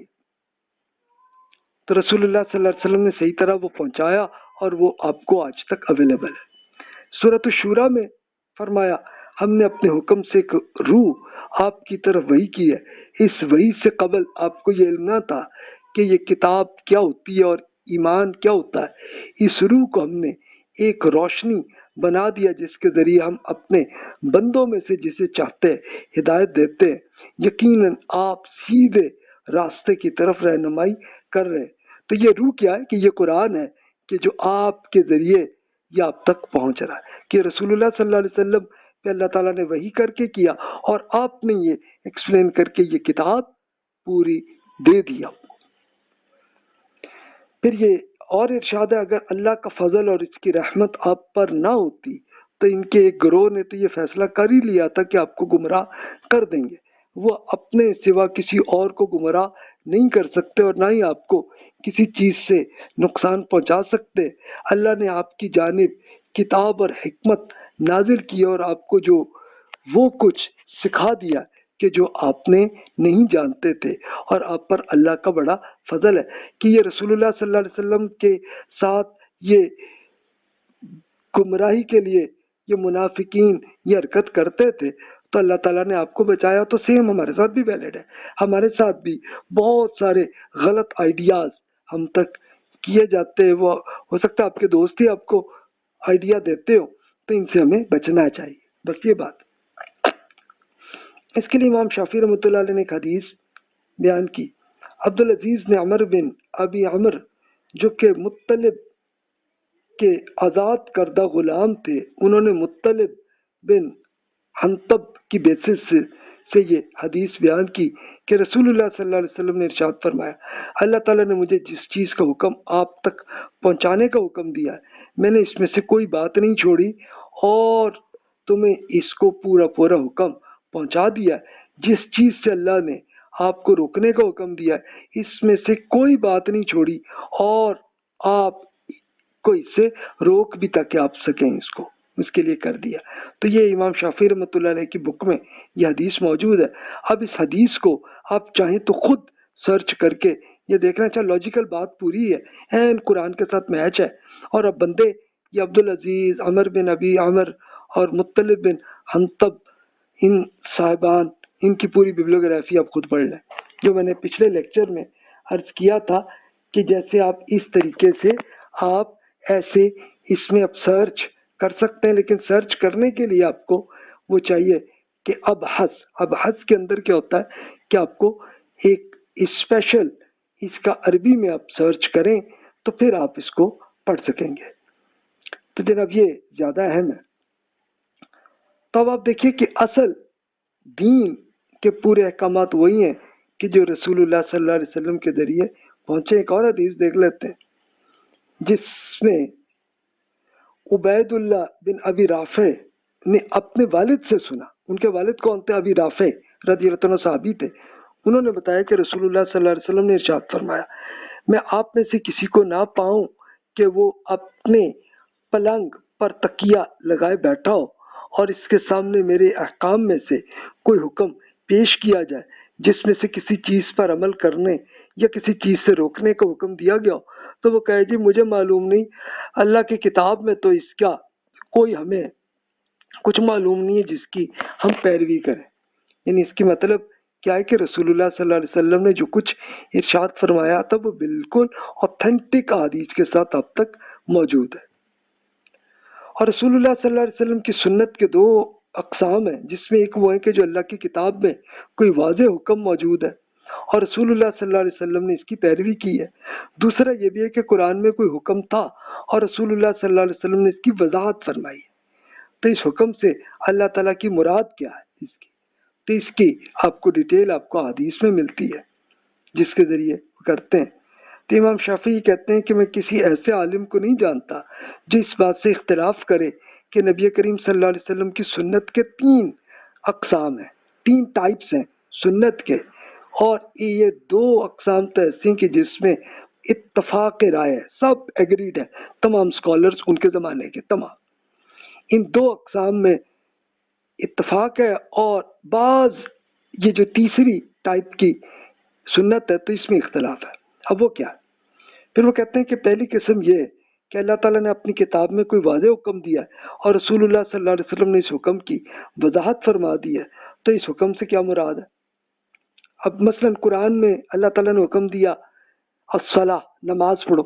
تو رسول اللہ صلی اللہ علیہ وسلم نے صحیح طرح وہ پہنچایا اور وہ آپ کو آج تک اویلیبل ہے۔ سورۃ الشورى میں فرمایا، ہم نے اپنے حکم سے ایک روح آپ کی طرف وحی کی ہے، اس وحی سے قبل آپ کو یہ علم نہ تھا کہ یہ کتاب کیا ہوتی ہے اور ایمان کیا ہوتا ہے۔ اس روح کو ہم نے ایک روشنی بنا دیا جس کے ذریعے ہم اپنے بندوں میں سے جسے چاہتے ہدایت دیتے ہیں، یقیناً آپ سیدھے راستے کی طرف رہنمائی کر رہے ہیں۔ تو یہ روح کیا ہے کہ یہ قرآن ہے کہ جو آپ کے ذریعے یہ آپ تک پہنچ رہا ہے، کہ رسول اللہ صلی اللہ علیہ وسلم پہ اللہ تعالیٰ نے وحی کر کے کیا، اور آپ نے یہ ایکسپلین کر کے یہ کتاب پوری دے دیا۔ پھر یہ اور ارشاد ہے، اگر اللہ کا فضل اور اس کی رحمت آپ پر نہ ہوتی تو ان کے ایک گروہ نے تو یہ فیصلہ کر ہی لیا تھا کہ آپ کو گمراہ کر دیں گے۔ وہ اپنے سوا کسی اور کو گمراہ نہیں کر سکتے اور نہ ہی آپ کو کسی چیز سے نقصان پہنچا سکتے۔ اللہ نے آپ کی جانب کتاب اور حکمت نازل کیا اور آپ کو جو وہ کچھ سکھا دیا کہ جو آپ نے نہیں جانتے تھے، اور آپ پر اللہ کا بڑا فضل ہے کہ یہ رسول اللہ صلی اللہ علیہ وسلم کے ساتھ یہ گمراہی کے لیے یہ منافقین یہ حرکت کرتے تھے، تو اللہ تعالیٰ نے آپ کو بچایا۔ تو سیم ہمارے ساتھ بھی ویلڈ ہے، ہمارے ساتھ بھی بہت سارے غلط آئیڈیاز ہم تک کیے جاتے ہیں، وہ ہو سکتا ہے آپ کے دوست ہی آپ کو آئیڈیا دیتے ہو، تو ان سے ہمیں بچنا چاہیے، بس یہ بات۔ اس کے لیے امام شافعی رحمۃ اللہ علیہ نے ایک حدیث بیان کی، عبدالعزیز نے عمر بن ابی عمر جو کہ مطلب کے آزاد کردہ غلام تھے، انہوں نے مطلب بن حنطب کی بیسس سے یہ حدیث بیان کی کہ رسول اللہ صلی اللہ علیہ وسلم نے ارشاد فرمایا، اللہ تعالیٰ نے مجھے جس چیز کا حکم آپ تک پہنچانے کا حکم دیا ہے، میں نے اس میں سے کوئی بات نہیں چھوڑی اور تمہیں اس کو پورا پورا حکم پہنچا دیا ہے۔ جس چیز سے اللہ نے آپ کو روکنے کا حکم دیا ہے، اس میں سے کوئی بات نہیں چھوڑی اور آپ کو اس سے روک بھی تک آپ سکیں، اس کے لیے کر دیا۔ تو یہ امام شافعی رحمۃ اللہ علیہ کی بک میں یہ حدیث موجود ہے۔ اب اس حدیث کو آپ چاہیں تو خود سرچ کر کے یہ دیکھنا چاہے، لاجیکل بات پوری ہے، این قرآن کے ساتھ میچ ہے، اور اب بندے یہ عبدالعزیز، عمر بن ابی عمر اور مطلب بن حنطب، ان صاحبان، ان کی پوری بیبلیوگرافی آپ خود پڑھ لیں، جو میں نے پچھلے لیکچر میں عرض کیا تھا کہ جیسے آپ اس طریقے سے آپ ایسے اس میں اب سرچ کر سکتے ہیں، لیکن سرچ کرنے کے لیے آپ کو وہ چاہیے کہ ابحث کے اندر کیا ہوتا ہے کہ آپ کو ایک اسپیشل اس کا عربی میں آپ سرچ کریں تو پھر آپ اس کو پڑھ سکیں گے۔ تو جناب یہ زیادہ اہم ہے۔ تو اب آپ دیکھیے کہ اصل دین کے پورے احکامات وہی ہیں کہ جو رسول اللہ صلی اللہ علیہ وسلم کے ذریعے پہنچے۔ ایک اور حدیث دیکھ لیتے ہیں جس میں عبید اللہ بن ابی رافع نے اپنے والد سے سنا، ان کے والد کون تھے؟ ابی رافع رضی اللہ عنہ صحابی تھے۔ انہوں نے بتایا کہ رسول اللہ صلی اللہ علیہ وسلم نے ارشاد فرمایا، میں آپ میں سے کسی کو نہ پاؤں کہ وہ اپنے پلنگ پر تکیہ لگائے بیٹھا ہو اور اس کے سامنے میرے احکام میں سے کوئی حکم پیش کیا جائے جس میں سے کسی چیز پر عمل کرنے یا کسی چیز سے روکنے کا حکم دیا گیا ہو، تو وہ کہے جی مجھے معلوم نہیں، اللہ کی کتاب میں تو اس کا کوئی ہمیں کچھ معلوم نہیں ہے جس کی ہم پیروی کریں۔ یعنی اس کی مطلب کیا ہے کہ رسول اللہ صلی اللہ علیہ وسلم نے جو کچھ ارشاد فرمایا تھا وہ بالکل اوتھینٹک حدیث کے ساتھ اب تک موجود ہے۔ اور رسول اللہ صلی اللہ علیہ وسلم کی سنت کے دو اقسام ہیں، جس میں ایک وہ ہے کہ جو اللہ کی کتاب میں کوئی واضح حکم موجود ہے اور رسول اللہ صلی اللہ علیہ وسلم نے اس کی پیروی کی ہے۔ دوسرا یہ بھی ہے کہ قرآن میں کوئی حکم تھا اور رسول اللہ صلی اللہ علیہ وسلم نے اس کی وضاحت فرمائی ہے، تو اس حکم سے اللہ تعالیٰ کی مراد کیا ہے تو اس کی آپ کو ڈیٹیل آپ کو حدیث میں ملتی ہے جس کے ذریعے کرتے ہیں۔ تو امام شافعی کہتے ہیں کہ میں کسی ایسے عالم کو نہیں جانتا جو اس بات سے اختلاف کرے کہ نبی کریم صلی اللہ علیہ وسلم کی سنت کے 3 اقسام ہیں، 3 ٹائپس ہیں سنت کے، اور یہ 2 اقسام تو ایسی ہیں کہ جس میں اتفاق رائے ہے، سب ایگریڈ ہے، تمام اسکالرز ان کے زمانے کے تمام، ان 2 اقسام میں اتفاق ہے، اور بعض یہ جو تیسری ٹائپ کی سنت ہے تو اس میں اختلاف ہے۔ اب وہ کیا ہے؟ پھر وہ کہتے ہیں کہ پہلی قسم یہ ہے کہ اللہ تعالیٰ نے اپنی کتاب میں کوئی واضح حکم دیا ہے اور رسول اللہ صلی اللہ علیہ وسلم نے اس حکم کی وضاحت فرما دی ہے، تو اس حکم سے کیا مراد ہے؟ اب مثلا قرآن میں اللہ تعالیٰ نے حکم دیا الصلاۃ، نماز پڑھو،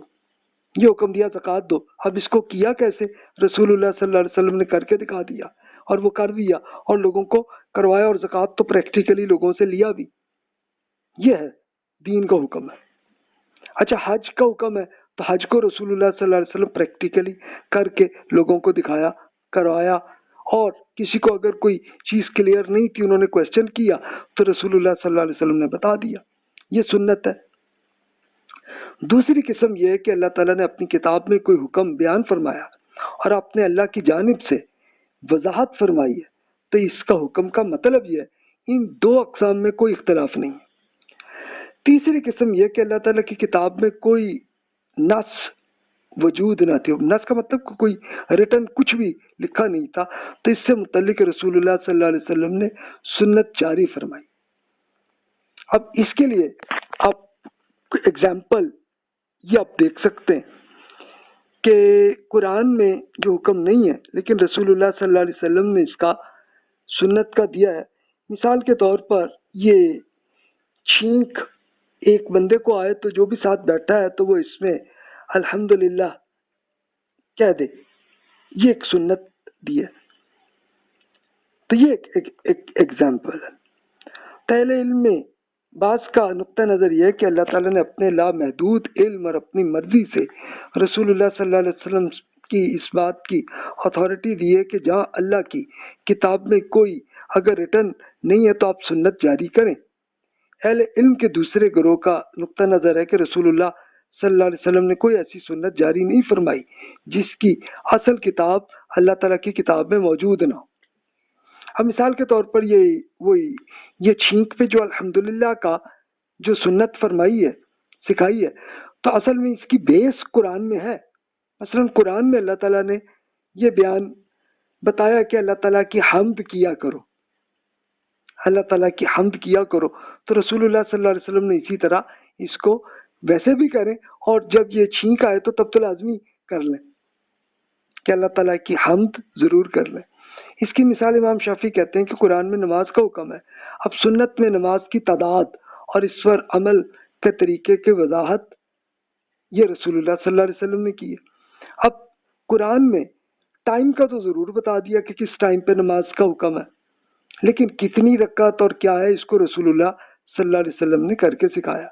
یہ حکم دیا زکوٰۃ دو، اب اس کو کیا کیسے؟ رسول اللہ صلی اللہ علیہ وسلم نے کر کے دکھا دیا، اور وہ کر دیا اور لوگوں کو کروایا، اور زکوٰۃ تو پریکٹیکلی لوگوں سے لیا بھی۔ یہ ہے دین کا حکم ہے۔ اچھا حج کا حکم ہے تو حج کو رسول اللہ صلی اللہ علیہ وسلم پریکٹیکلی کر کے لوگوں کو دکھایا، کروایا، اور کسی کو اگر کوئی چیز کلیئر نہیں تھی انہوں نے کویسچن کیا تو رسول اللہ صلی اللہ علیہ وسلم نے بتا دیا، یہ سنت ہے۔ دوسری قسم یہ ہے کہ اللہ تعالیٰ نے اپنی کتاب میں کوئی حکم بیان فرمایا اور اپنے اللہ کی جانب سے وضاحت فرمائی ہے، تو اس کا حکم کا مطلب یہ ہے، ان 2 اقسام میں کوئی اختلاف نہیں ہے۔ تیسری قسم یہ کہ اللہ تعالیٰ کی کتاب میں کوئی نص وجود نہ تھی. نص کا مطلب کوئی ریٹن کچھ بھی لکھا نہیں تھا. تو اس سے متعلق رسول اللہ صلی اللہ علیہ وسلم نے سنت جاری فرمائی. اب اس کے لیے آپ ایگزامپل یہ آپ دیکھ سکتے ہیں کہ قرآن میں جو حکم نہیں ہے لیکن رسول اللہ صلی اللہ علیہ وسلم نے اس کا سنت کا دیا ہے. مثال کے طور پر یہ چھینک ایک بندے کو آئے تو جو بھی ساتھ بیٹھا ہے تو وہ اس میں الحمدللہ کہہ دے, یہ ایک سنت دی ہے. تو یہ ایک ایگزامپل ہے. اہل علم میں بعض کا نقطہ نظر یہ ہے کہ اللہ تعالیٰ نے اپنے لامحدود علم اور اپنی مرضی سے رسول اللہ صلی اللہ علیہ وسلم کی اس بات کی اتھارٹی دی ہے کہ جہاں اللہ کی کتاب میں کوئی اگر ریٹن نہیں ہے تو آپ سنت جاری کریں. اہل علم کے دوسرے گروہ کا نقطہ نظر ہے کہ رسول اللہ صلی اللہ علیہ وسلم نے کوئی ایسی سنت جاری نہیں فرمائی جس کی اصل کتاب اللہ تعالیٰ کی کتاب میں موجود نہ ہو. اب مثال کے طور پر یہ چھینک پہ جو الحمدللہ کا جو سنت فرمائی ہے سکھائی ہے تو اصل میں اس کی بیس قرآن میں ہے. مثلا قرآن میں اللہ تعالیٰ نے یہ بیان بتایا کہ اللہ تعالیٰ کی حمد کیا کرو, اللہ تعالیٰ کی حمد کیا کرو. تو رسول اللہ صلی اللہ علیہ وسلم نے اسی طرح اس کو ویسے بھی کریں اور جب یہ چھینک آئے تو تب تو لازمی کر لیں کہ اللہ تعالیٰ کی حمد ضرور کر لیں. اس کی مثال امام شافعی کہتے ہیں کہ قرآن میں نماز کا حکم ہے. اب سنت میں نماز کی تعداد اور اس پر عمل کے طریقے کی وضاحت یہ رسول اللہ صلی اللہ علیہ وسلم نے کی ہے. اب قرآن میں ٹائم کا تو ضرور بتا دیا کہ کس ٹائم پہ نماز کا حکم ہے, لیکن کتنی رکعت اور کیا ہے اس کو رسول اللہ صلی اللہ علیہ وسلم نے کر کے سکھایا.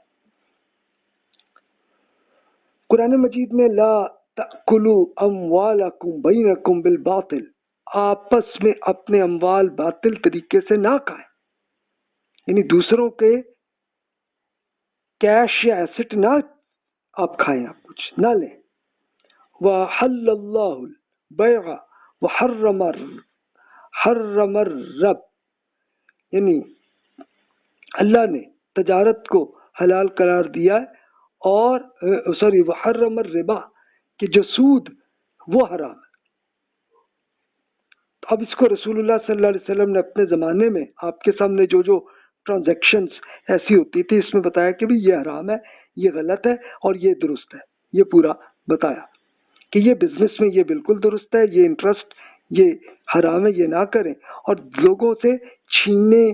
قرآن مجید میں لا تأکلوا اموالکم بینکم بالباطل, آپس میں اپنے اموال باطل طریقے سے نہ کھائیں, یعنی دوسروں کے کیش یا ایسٹ نہ آپ کھائیں, آپ کچھ نہ لیں. وَحَلَّ اللَّهُ الْبَيْعَ وَحَرَّمَ الرِّبَا, یعنی اللہ نے تجارت کو حلال قرار دیا ہے اور وحرم الربا کہ جو سود وہ حرام ہے. اب اس کو رسول اللہ صلی اللہ علیہ وسلم نے اپنے زمانے میں آپ کے سامنے جو ٹرانزیکشنز ایسی ہوتی تھی اس میں بتایا کہ بھی یہ حرام ہے, یہ غلط ہے اور یہ درست ہے. یہ پورا بتایا کہ یہ بزنس میں یہ بالکل درست ہے, یہ انٹرسٹ یہ حرام ہے, یہ نہ کریں. اور لوگوں سے چھیننے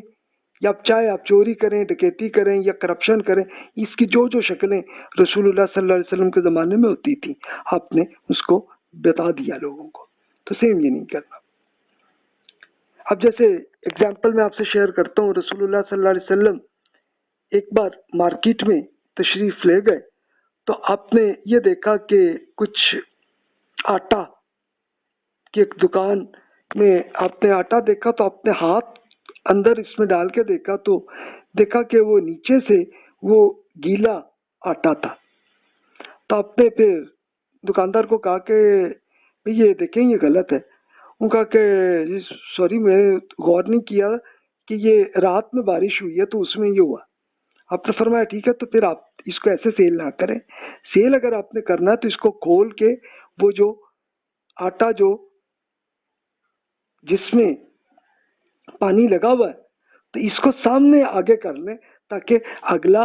یا چاہے آپ چوری کریں, ڈکیتی کریں یا کرپشن کریں, اس کی جو شکلیں رسول اللہ صلی اللہ علیہ وسلم کے زمانے میں ہوتی تھی آپ نے اس کو بتا دیا لوگوں کو. تو سیم یہ نہیں کرنا. اب جیسے اگزامپل میں آپ سے شیئر کرتا ہوں, رسول اللہ صلی اللہ علیہ وسلم ایک بار مارکیٹ میں تشریف لے گئے تو آپ نے یہ دیکھا کہ کچھ آٹا کی ایک دکان میں آپ نے آٹا دیکھا تو آپ نے ہاتھ اندر اس میں ڈال کے دیکھا تو دیکھا کہ وہ نیچے سے وہ گیلا آٹا تھا. تو آپ نے پھر دکاندار کو کہا کہ یہ دیکھیں یہ غلط ہے. ان کا کہ سوری میں غور نہیں کیا کہ یہ رات میں بارش ہوئی ہے تو اس میں یہ ہوا. آپ نے فرمایا ٹھیک ہے تو پھر آپ اس کو ایسے سیل نہ کریں. سیل اگر آپ نے کرنا ہے تو اس کو کھول کے وہ جو آٹا جو جس میں پانی لگا ہوا ہے تو اس کو سامنے آگے کر لیں تاکہ اگلا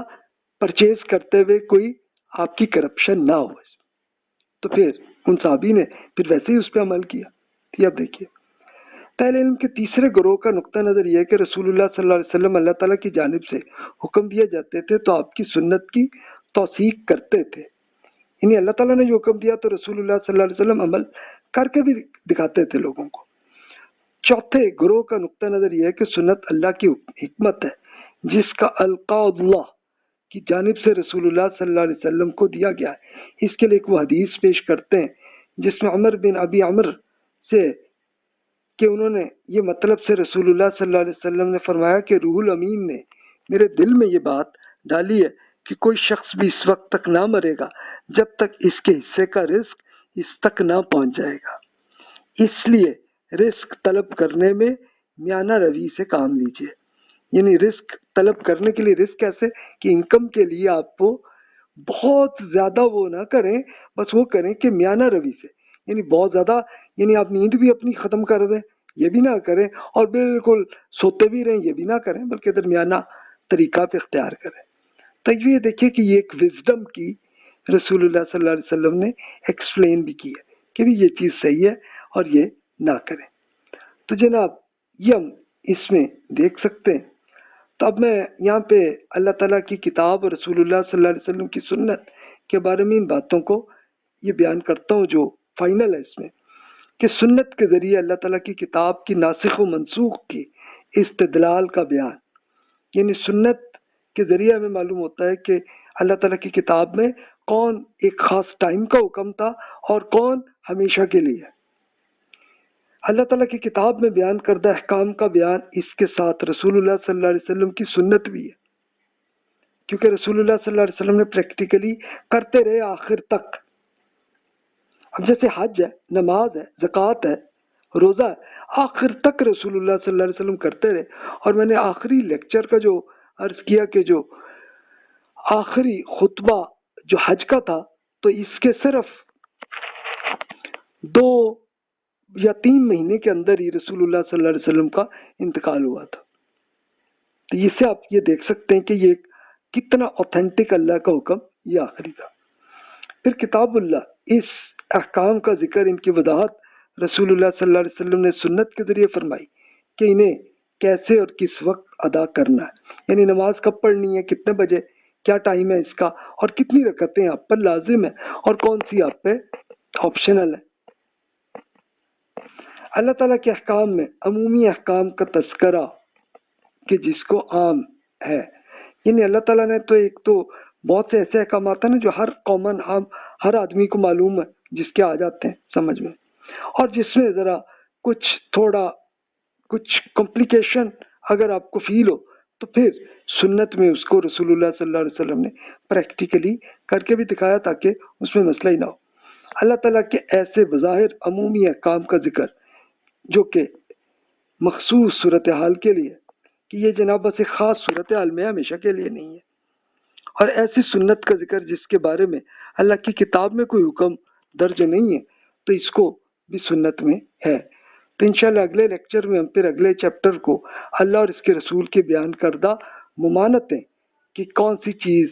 پرچیز کرتے ہوئے کوئی آپ کی کرپشن نہ ہو. تو پھر ان صحابی نے پھر ویسے ہی اس پہ عمل کیا. اب دیکھیے اہل علم کے تیسرے گروہ کا نقطہ نظر یہ ہے کہ رسول اللہ صلی اللہ علیہ وسلم اللہ تعالیٰ کی جانب سے حکم دیے جاتے تھے تو آپ کی سنت کی توثیق کرتے تھے. یعنی اللہ تعالیٰ نے جو حکم دیا تو رسول اللہ صلی اللہ علیہ وسلم عمل کر کے بھی دکھاتے تھے لوگوں کو. چوتھے گروہ کا نقطہ نظر یہ ہے کہ سنت اللہ کی حکمت ہے جس کا القاء اللہ کی جانب سے رسول اللہ صلی اللہ علیہ وسلم کو دیا گیا ہے. اس کے لیے ایک وہ حدیث پیش کرتے ہیں جس میں عمر بن ابی عمر سے کہ انہوں نے یہ مطلب سے رسول اللہ صلی اللہ علیہ وسلم نے فرمایا کہ روح الامین نے میرے دل میں یہ بات ڈالی ہے کہ کوئی شخص بھی اس وقت تک نہ مرے گا جب تک اس کے حصے کا رزق اس تک نہ پہنچ جائے گا. اس لیے رزق طلب کرنے میں میانہ روی سے کام لیجیے. یعنی رزق طلب کرنے کے لیے رزق کیسے کہ انکم کے لیے آپ کو بہت زیادہ وہ نہ کریں، بس وہ کریں کہ میانہ روی سے، یعنی بہت زیادہ یعنی آپ نیند بھی اپنی ختم کر دیں یہ بھی نہ کریں، اور بالکل سوتے بھی رہیں یہ بھی نہ کریں، بلکہ درمیانہ طریقہ پہ اختیار کریں۔ تو یہ دیکھیے کہ یہ ایک وزڈم کی رسول اللہ صلی اللہ علیہ وسلم نے ایکسپلین بھی کی ہے کہ بھی یہ چیز صحیح ہے اور یہ نہ کریں۔ تو جناب یہ ہم اس میں دیکھ سکتے ہیں۔ تو اب میں یہاں پہ اللہ تعالیٰ کی کتاب اور رسول اللہ صلی اللہ علیہ وسلم کی سنت کے بارے میں ان باتوں کو یہ بیان کرتا ہوں جو فائنل ہے اس میں، کہ سنت کے ذریعے اللہ تعالیٰ کی کتاب کی ناسخ و منسوخ کی استدلال کا بیان، یعنی سنت کے ذریعے ہمیں معلوم ہوتا ہے کہ اللہ تعالیٰ کی کتاب میں کون ایک خاص ٹائم کا حکم تھا اور کون ہمیشہ کے لیے ہے۔ اللہ تعالیٰ کی کتاب میں بیان کردہ احکام کا بیان، اس کے ساتھ رسول اللہ صلی اللہ علیہ وسلم کی سنت بھی ہے، کیونکہ رسول اللہ صلی اللہ علیہ وسلم نے پریکٹیکلی کرتے رہے آخر تک۔ اب جیسے حج ہے، نماز ہے، زکوٰۃ ہے، روزہ ہے، آخر تک رسول اللہ صلی اللہ علیہ وسلم کرتے رہے۔ اور میں نے آخری لیکچر کا جو عرض کیا کہ جو آخری خطبہ جو حج کا تھا، تو اس کے صرف 2 یا 3 مہینے کے اندر ہی رسول اللہ صلی اللہ علیہ وسلم کا انتقال ہوا تھا۔ تو اس سے آپ یہ دیکھ سکتے ہیں کہ یہ کتنا اوتھینٹک اللہ کا حکم یہ آخری تھا۔ پھر کتاب اللہ، اس احکام کا ذکر، ان کی وضاحت رسول اللہ صلی اللہ علیہ وسلم نے سنت کے ذریعے فرمائی کہ انہیں کیسے اور کس وقت ادا کرنا ہے، یعنی نماز کب پڑھنی ہے، کتنے بجے، کیا ٹائم ہے اس کا، اور کتنی رکعتیں آپ پر لازم ہے اور کون سی آپ پہ آپشنل ہے۔ اللہ تعالیٰ کے احکام میں عمومی احکام کا تذکرہ کہ جس کو عام ہے، یعنی اللہ تعالیٰ نے تو ایک تو بہت سے ایسے احکامات ہیں نا جو ہر کامن عام ہر آدمی کو معلوم ہے، جس کے آ جاتے ہیں سمجھ میں، اور جس میں ذرا کچھ کمپلیکیشن اگر آپ کو فیل ہو تو پھر سنت میں اس کو رسول اللہ صلی اللہ علیہ وسلم نے پریکٹیکلی کر کے بھی دکھایا تاکہ اس میں مسئلہ ہی نہ ہو۔ اللہ تعالیٰ کے ایسے بظاہر عمومی احکام کا ذکر جو کہ مخصوص صورتحال کے لیے، کہ یہ جناب بس ایک خاص صورتحال میں ہمیشہ کے لیے نہیں ہے، اور ایسی سنت کا ذکر جس کے بارے میں اللہ کی کتاب میں کوئی حکم درج نہیں ہے، تو اس کو بھی سنت میں ہے۔ تو انشاءاللہ اگلے لیکچر میں ہم پھر اگلے چیپٹر کو اللہ اور اس کے رسول کے بیان کردہ ممانتیں کہ کون سی چیز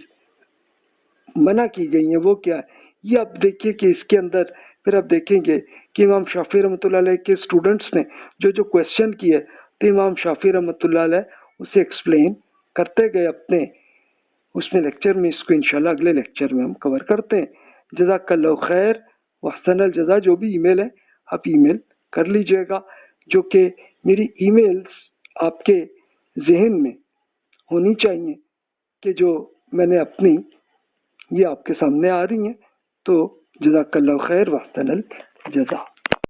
منع کی گئی ہیں وہ کیا ہے، یہ آپ دیکھیے کہ اس کے اندر پھر آپ دیکھیں گے کہ امام شافعی رحمۃ اللہ علیہ کے اسٹوڈنٹس نے جو کویشچن کیے تو امام شافعی رحمۃ اللہ علیہ اسے ایکسپلین کرتے گئے اپنے اس میں لیکچر میں۔ اس کو انشاءاللہ اگلے لیکچر میں ہم کور کرتے ہیں۔ جزاک اللہ خیر واحسن الجزا۔ جو بھی ای میل ہے آپ ای میل کر لیجئے گا، جو کہ میری ای میلز آپ کے ذہن میں ہونی چاہیے کہ جو میں نے اپنی یہ آپ کے سامنے آ رہی ہیں۔ تو جزاک اللہ خیر واحسن الجزا۔